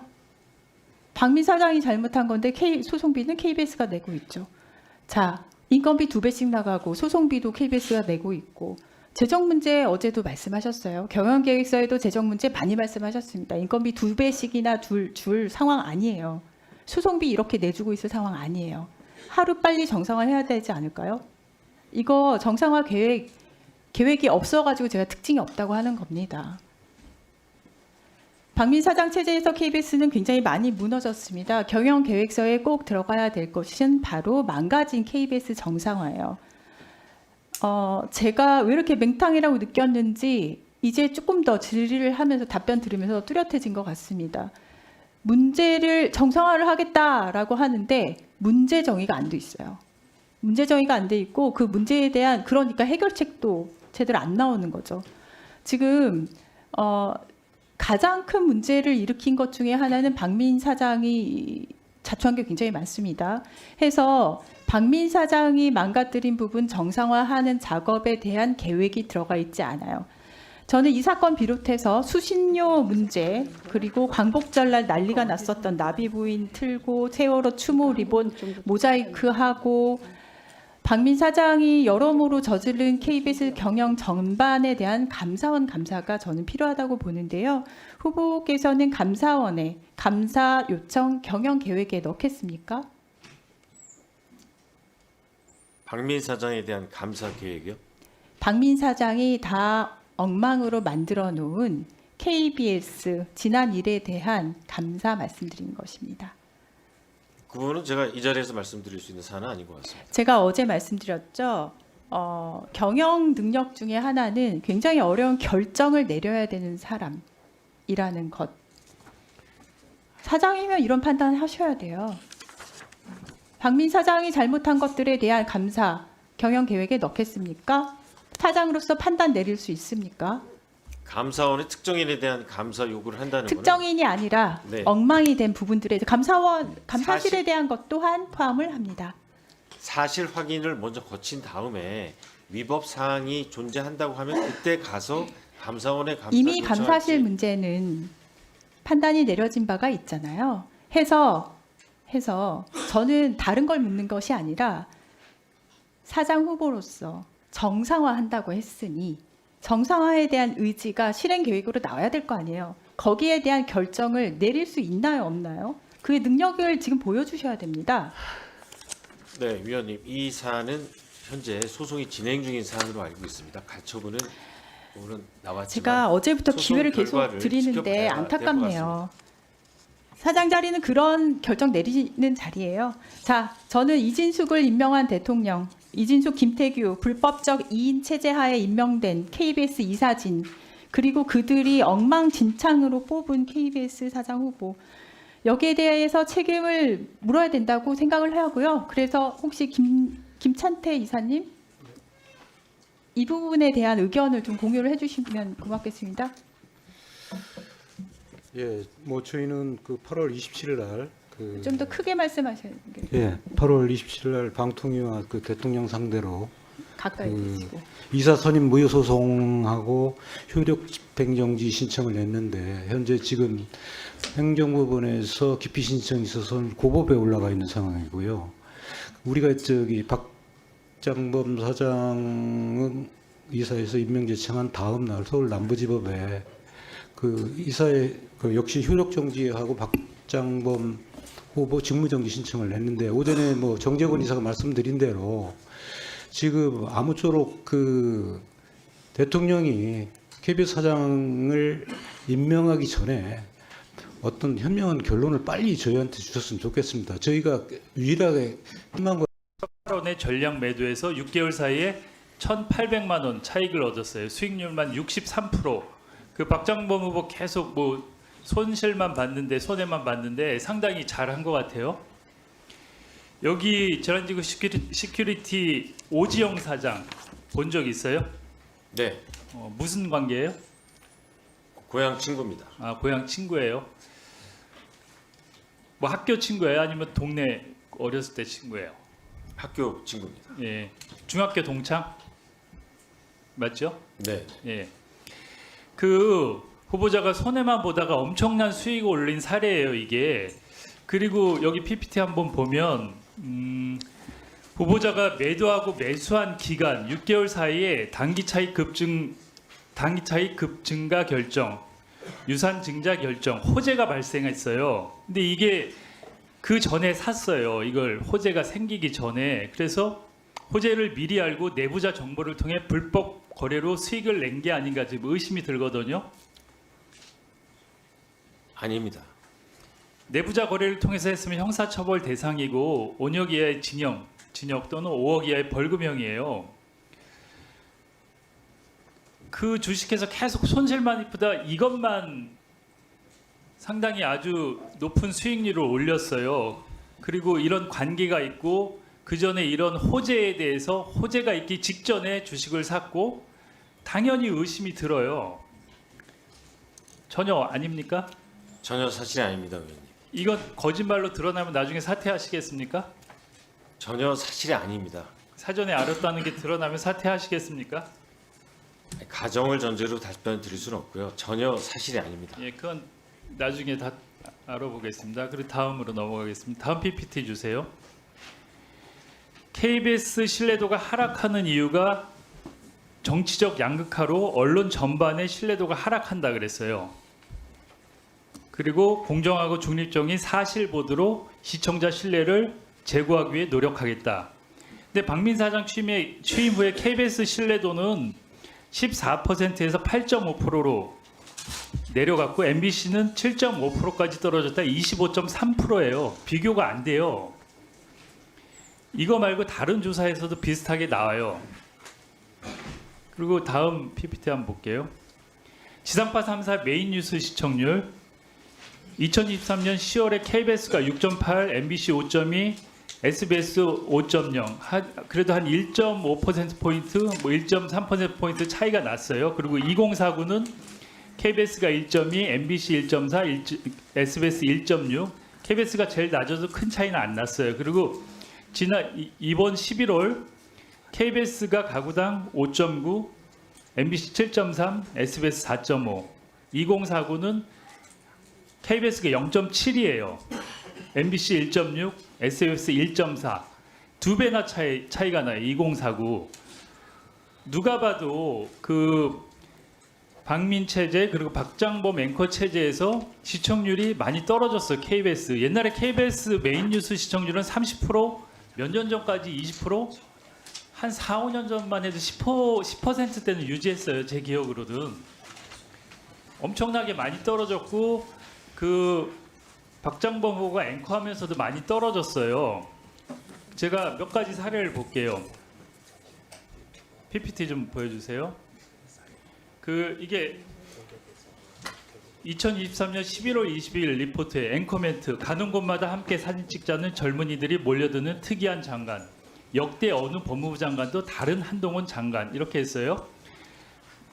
박민 사장이 잘못한 건데 소송비는 KBS가 내고 있죠. 자, 인건비 2배씩 나가고 소송비도 KBS가 내고 있고 재정 문제 어제도 말씀하셨어요. 경영계획서에도 재정 문제 많이 말씀하셨습니다. 인건비 2배씩이나 줄 상황 아니에요. 소송비 이렇게 내주고 있을 상황 아니에요. 하루 빨리 정상화해야 되지 않을까요? 이거 정상화 계획이 없어가지고 제가 특징이 없다고 하는 겁니다. 박민 사장 체제에서 KBS는 굉장히 많이 무너졌습니다. 경영계획서에 꼭 들어가야 될 것은 바로 망가진 KBS 정상화예요. 제가 왜 이렇게 맹탕이라고 느꼈는지 이제 조금 더 질의를 하면서 답변 들으면서 뚜렷해진 것 같습니다. 문제를 정상화를 하겠다라고 하는데 문제 정의가 안 돼 있어요. 문제 정의가 안 돼 있고 그 문제에 대한 그러니까 해결책도 제대로 안 나오는 거죠. 지금 가장 큰 문제를 일으킨 것 중에 하나는 박민 사장이 자초한 게 굉장히 많습니다. 해서 박민 사장이 망가뜨린 부분 정상화하는 작업에 대한 계획이 들어가 있지 않아요. 저는 이 사건 비롯해서 수신료 문제 그리고 광복절날 난리가 났었던 나비부인 틀고 세월호 추모 리본 모자이크하고 박민 사장이 여러모로 저지른 KBS 경영 전반에 대한 감사원 감사가 저는 필요하다고 보는데요. 후보께서는 감사원에 감사 요청 경영 계획에 넣겠습니까? 박민 사장에 대한 감사 계획이요? 박민 사장이 다 엉망으로 만들어 놓은 KBS 지난 일에 대한 감사 말씀드리는 것입니다. 그 부분은 제가 이 자리에서 말씀드릴 수 있는 사안은 아닌 것 같습니다. 제가 어제 말씀드렸죠. 경영 능력 중에 하나는 굉장히 어려운 결정을 내려야 되는 사람이라는 것. 사장이면 이런 판단을 하셔야 돼요. 박민 사장이 잘못한 것들에 대한 감사, 경영 계획에 넣겠습니까? 사장으로서 판단 내릴 수 있습니까? 감사원의 특정인에 대한 감사 요구를 한다는 거는 특정인이 아니라 네. 엉망이 된 부분들에 감사실에 대한 것 또한 포함을 합니다. 사실 확인을 먼저 거친 다음에 위법 사항이 존재한다고 하면 그때 가서 감사원의 감사 이미 요청할지. 감사실 문제는 판단이 내려진 바가 있잖아요. 해서 저는 다른 걸 묻는 것이 아니라 사장 후보로서 정상화한다고 했으니 정상화에 대한 의지가 실행 계획으로 나와야 될 거 아니에요. 거기에 대한 결정을 내릴 수 있나요, 없나요? 그 능력을 지금 보여주셔야 됩니다. 네, 위원님, 이 사안은 현재 소송이 진행 중인 사안으로 알고 있습니다. 가처분은 오늘은 나왔지만 제가 어제부터 소송 기회를 계속 결과를 드리는데 지켜봐야 될것 안타깝네요. 사장 자리는 그런 결정 내리는 자리예요. 자, 저는 이진숙을 임명한 대통령, 이진숙, 김태규 불법적 2인 체제 하에 임명된 KBS 이사진, 그리고 그들이 엉망진창으로 뽑은 KBS 사장 후보, 여기에 대해서 책임을 물어야 된다고 생각을 하고요. 그래서 혹시 김찬태 이사님 이 부분에 대한 의견을 좀 공유를 해주시면 고맙겠습니다. 예, 뭐 저희는 그 8월 27일 날 좀 더 크게 말씀하셔야 돼요. 예, 8월 27일 날 방통위와 그 대통령 상대로 가까이 드시고. 이사 선임 무효 소송하고 효력 집행정지 신청을 냈는데 현재 지금 행정법원에서 기피 신청이 있어서 고법에 올라가 있는 상황이고요. 우리가 저기 박 박장범 사장은 이사에서 임명 제청한 다음 날 서울 남부지법에 그 이사의 그 역시 효력 정지하고 박장범 후보 직무정지 신청을 했는데 오전에 뭐 정재권 이사가 말씀드린 대로 지금 아무쪼록 그 대통령이 KBS 사장을 임명하기 전에 어떤 현명한 결론을 빨리 저희한테 주셨으면 좋겠습니다. 저희가 유일하게 희망 8원의 전량 매도에서 6개월 사이에 1,800만 원 차익을 얻었어요. 수익률만 63%. 그 박장범 후보 계속 뭐 손실만 봤는데 손해만 봤는데 상당히 잘한 것 같아요. 여기 재난지구 시큐리티 오지영 사장 본 적 있어요? 네, 무슨 관계예요? 고향 친구입니다. 아, 고향 친구예요. 뭐 학교 친구예요? 아니면 동네 어렸을 때 친구예요? 학교 친구입니다. 예, 중학교 동창 맞죠? 네. 예, 그 후보자가 손해만 보다가 엄청난 수익을 올린 사례예요 이게. 그리고 여기 PPT 한번 보면 후보자가 매도하고 매수한 기간 6개월 사이에 단기 차익 급증가 결정, 유산 증자 결정, 호재가 발생했어요. 근데 이게 그 전에 샀어요. 이걸 호재가 생기기 전에. 그래서 호재를 미리 알고 내부자 정보를 통해 불법 거래로 수익을 낸 게 아닌가 지금 의심이 들거든요. 아닙니다. 내부자 거래를 통해서 했으면 형사처벌 대상이고 5년 이하의 징역 또는 5억 이하의 벌금형이에요. 그 주식에서 계속 손실만 입다 이것만 상당히 아주 높은 수익률을 올렸어요. 그리고 이런 관계가 있고 그 전에 이런 호재에 대해서 호재가 있기 직전에 주식을 샀고 당연히 의심이 들어요. 전혀 아닙니까? 전혀 사실이 아닙니다, 의원님. 이건 거짓말로 드러나면 나중에 사퇴하시겠습니까? 전혀 사실이 아닙니다. 사전에 알았다는 게 드러나면 사퇴하시겠습니까? 가정을 전제로 답변 드릴 수는 없고요. 전혀 사실이 아닙니다. 예, 그건 나중에 다 알아보겠습니다. 그리고 다음으로 넘어가겠습니다. 다음 PPT 주세요. KBS 신뢰도가 하락하는 이유가 정치적 양극화로 언론 전반의 신뢰도가 하락한다 그랬어요. 그리고 공정하고 중립적인 사실 보도로 시청자 신뢰를 제고하기 위해 노력하겠다. 근데 박민 사장 취임 후에 KBS 신뢰도는 14%에서 8.5%로 내려갔고 MBC는 7.5%까지 떨어졌다 25.3%예요. 비교가 안 돼요. 이거 말고 다른 조사에서도 비슷하게 나와요. 그리고 다음 PPT 한번 볼게요. 지상파 3사 메인 뉴스 시청률 2023년 10월에 KBS가 6.8, MBC 5.2, SBS 5.0 그래도 한 1.5%포인트, 뭐 1.3%포인트 차이가 났어요. 그리고 2049는 KBS가 1.2, MBC 1.4, SBS 1.6 KBS가 제일 낮아도 큰 차이는 안 났어요. 그리고 이번 11월 KBS가 가구당 5.9, MBC 7.3, SBS 4.5 2049는 KBS가 0.7이에요. MBC 1.6, SBS 1.4 두 배나 차이가 나요. 2049 누가 봐도 그 박민 체제 그리고 박장범 앵커 체제에서 시청률이 많이 떨어졌어요. KBS 옛날에 KBS 메인 뉴스 시청률은 30% 몇 년 전까지 20% 한 4, 5년 전만 해도 10%대는 유지했어요. 제 기억으로는 엄청나게 많이 떨어졌고 그 박장범 후보가 앵커하면서도 많이 떨어졌어요. 제가 몇 가지 사례를 볼게요. PPT 좀 보여주세요. 이게 2023년 11월 22일 리포트에 앵커 멘트 가는 곳마다 함께 사진 찍자는 젊은이들이 몰려드는 특이한 장관 역대 어느 법무부 장관도 다른 한동훈 장관 이렇게 했어요.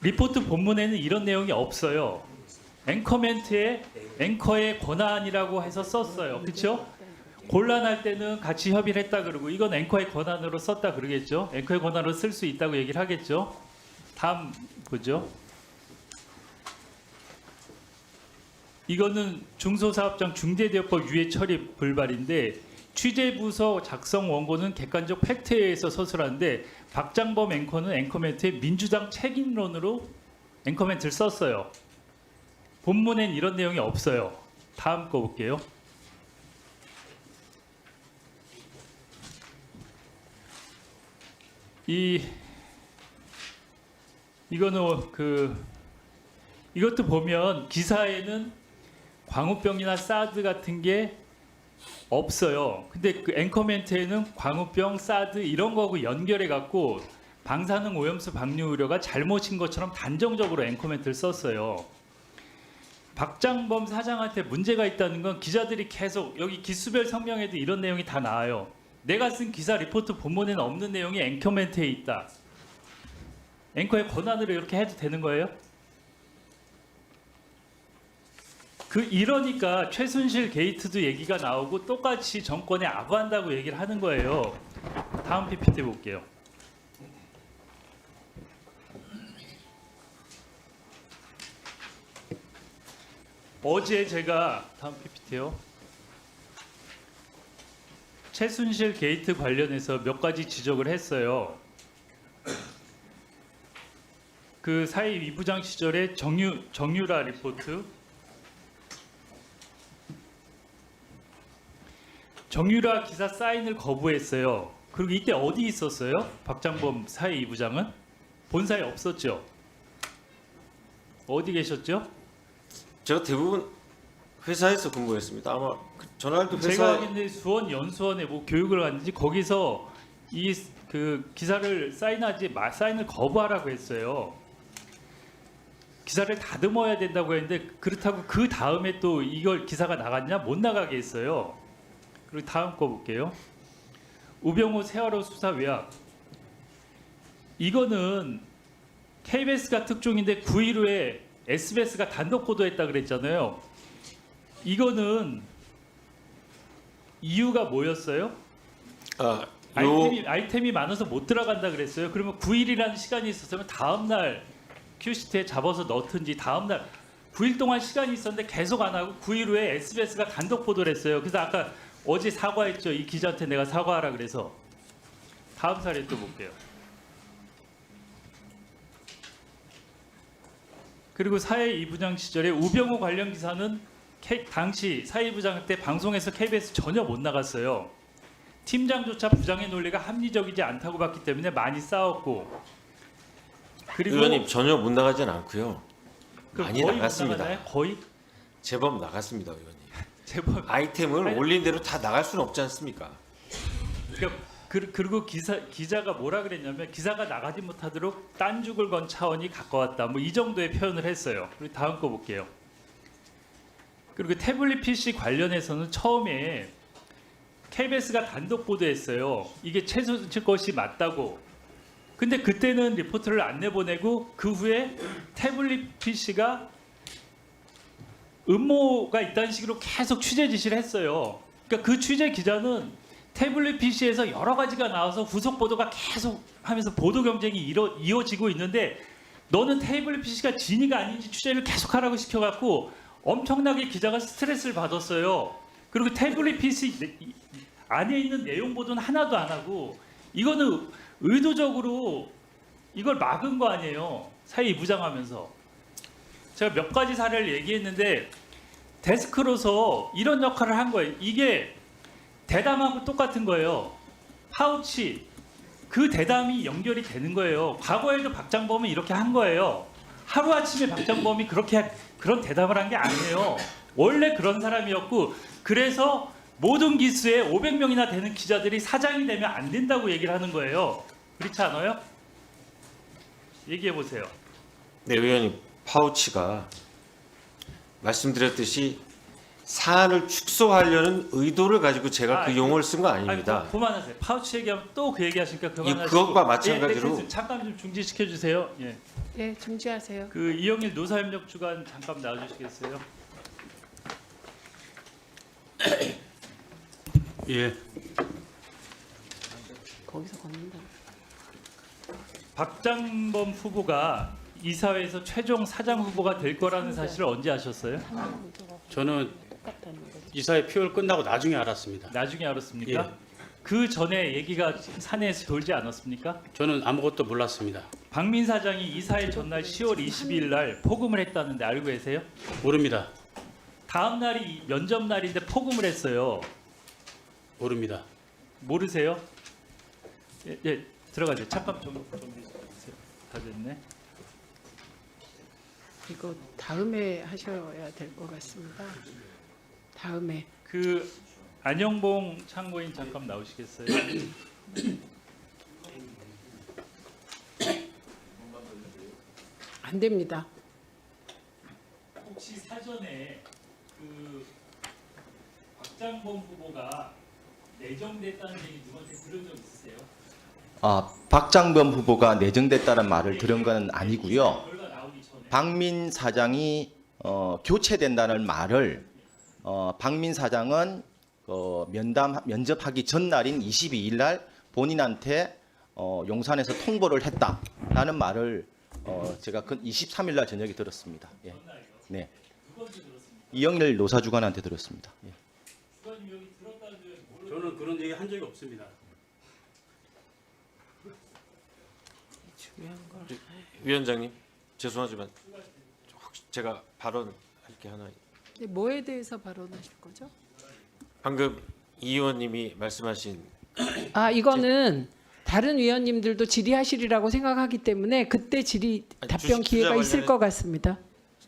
리포트 본문에는 이런 내용이 없어요. 앵커 멘트에 앵커의 권한이라고 해서 썼어요. 그렇죠? 곤란할 때는 같이 협의를 했다 그러고 이건 앵커의 권한으로 썼다 그러겠죠. 앵커의 권한으로 쓸 수 있다고 얘기를 하겠죠. 다음 보죠. 이거는 중소사업장 중대대업법 유예 처리 불발인데 취재부서 작성 원고는 객관적 팩트에 의해서 서술하는데 박장범 앵커는 앵커멘트에 민주당 책임론으로 앵커멘트를 썼어요. 본문엔 이런 내용이 없어요. 다음 거 볼게요. 이거는 이것도 보면 기사에는 광우병이나 사드 같은 게 없어요. 근데 그 앵커멘트에는 광우병, 사드 이런 거하고 연결해 갖고 방사능 오염수 방류 우려가 잘못인 것처럼 단정적으로 앵커멘트를 썼어요. 박장범 사장한테 문제가 있다는 건 기자들이 계속 여기 기수별 성명에도 이런 내용이 다 나와요. 내가 쓴 기사 리포트 본문에는 없는 내용이 앵커멘트에 있다. 앵커의 권한으로 이렇게 해도 되는 거예요? 이러니까 최순실 게이트도 얘기가 나오고 똑같이 정권에 아부한다고 얘기를 하는 거예요. 다음 PPT 볼게요. 어제 제가 다음 PPT요. 최순실 게이트 관련해서 몇 가지 지적을 했어요. 그 사회 이부장 시절에 정유라 리포트, 정유라 기사 사인을 거부했어요. 그리고 이때 어디 있었어요? 박장범 사회 이부장은 본사에 없었죠. 어디 계셨죠? 제가 대부분 회사에서 근무했습니다. 아마 전날도 회사. 제가 근데 수원 연수원에 뭐 교육을 갔는지 거기서 그 기사를 사인을 거부하라고 했어요. 기사를 다듬어야 된다고 했는데 그렇다고 그 다음에 또 이걸 기사가 나갔냐? 못 나가게 했어요. 그리고 다음 거 볼게요. 우병우 세월호 수사 외압. 이거는 KBS가 특종인데 9일 후에 SBS가 단독 보도했다 그랬잖아요. 이거는 이유가 뭐였어요? 아이템이 많아서 못 들어간다 그랬어요. 그러면 9일이라는 시간이 있었으면 다음 날 큐시트에 잡아서 넣든지 다음 날 9일 동안 시간이 있었는데 계속 안 하고 9일 후에 SBS가 단독 보도를 했어요. 그래서 아까 어제 사과했죠. 이 기자한테 내가 사과하라 그래서. 다음 사례 또 볼게요. 그리고 사회 이부장 시절에 우병우 관련 기사는 당시 사회 이부장 때 방송에서 KBS 전혀 못 나갔어요. 팀장조차 부장의 논리가 합리적이지 않다고 봤기 때문에 많이 싸웠고. 그리고 의원님 전혀 못 나가진 않고요. 많이 거의 나갔습니다. 못 나가나요? 거의? 제법 나갔습니다, 의원님. 제법 아이템을 올린 대로 다 나갈 수는 없지 않습니까? 그리고 기자가 뭐라 그랬냐면 기사가 나가지 못하도록 딴죽을 건 차원이 가까웠다. 뭐 이 정도의 표현을 했어요. 그리고 다음 거 볼게요. 그리고 태블릿 PC 관련해서는 처음에 KBS가 단독 보도했어요. 이게 최순실 것이 맞다고. 근데 그때는 리포트를 안 내보내고 그 후에 태블릿 PC가 음모가 있다는 식으로 계속 취재 지시를 했어요. 그러니까 그 취재 기자는 태블릿 PC에서 여러 가지가 나와서 후속 보도가 계속 하면서 보도 경쟁이 이어지고 있는데 너는 태블릿 PC가 진위가 아닌지 취재를 계속하라고 시켜갖고 엄청나게 기자가 스트레스를 받았어요. 그리고 태블릿 PC 안에 있는 내용 보도는 하나도 안 하고 이거는 의도적으로 이걸 막은 거 아니에요. 사회 이부장하면서. 제가 몇 가지 사례를 얘기했는데 데스크로서 이런 역할을 한 거예요. 이게 대담하고 똑같은 거예요. 파우치 그 대담이 연결이 되는 거예요. 과거에도 박장범은 이렇게 한 거예요. 하루아침에 박장범이 그런 대담을 한 게 아니에요. 원래 그런 사람이었고 그래서 모든 기수에 500명이나 되는 기자들이 사장이 되면 안 된다고 얘기를 하는 거예요. 그렇지 않아요? 얘기해 보세요. 네, 의원님. 파우치가 말씀드렸듯이 사안을 축소하려는 의도를 가지고 제가 그 용어를 쓴 거 아닙니다. 그만하세요. 파우치 얘기하면 또 그 얘기하시니까 그만하시고. 그것과 마찬가지로 잠깐 좀 중지시켜 주세요. 예. 예, 중지하세요. 그 이영일 노사협력 주간 잠깐 나와주시겠어요? 예. 거기서 걷는다. 박장범 후보가 이사회에서 최종 사장 후보가 될 거라는 사실을 언제 아셨어요? 저는 똑같다는 거죠. 이사회 표열 끝나고 나중에 알았습니다. 나중에 알았습니까? 예. 그 전에 얘기가 사내에서 돌지 않았습니까? 저는 아무것도 몰랐습니다. 박민 사장이 이사회 전날 10월 22일 날 포금을 했다는데 알고 계세요? 모릅니다. 다음 날이 면접 날인데 포금을 했어요. 모릅니다. 모르세요? 예, 들어가세요. 잠깐 좀 다 됐네. 이거 다음에 하셔야 될 것 같습니다. 다음에. 그 안영봉 참고인 잠깐 나오시겠어요? 안 됩니다. 혹시 사전에 그 박장범 후보가 내정됐다는 얘기 누구한테 들은 적 있으세요? 박장범 후보가 내정됐다는 말을 들은 건 아니고요. 박민 사장이 교체된다는 말을 박민 사장은 면접하기 전날인 22일 날 본인한테 용산에서 통보를 했다라는 말을 제가 그 23일 날 저녁에 들었습니다. 예. 네. 이영렬 노사주관한테 들었습니다. 예. 저는 그런 얘기 한 적이 없습니다. 위원장님 죄송하지만 혹시 제가 발언할 게 하나. 뭐에 대해서 발언하실 거죠? 방금 이 의원님이 말씀하신 이거는 다른 위원님들도 질의하시리라고 생각하기 때문에 그때 질의 답변 주식 투자 기회가 있을 관련해- 것 같습니다.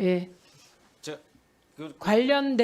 예. 그 관련된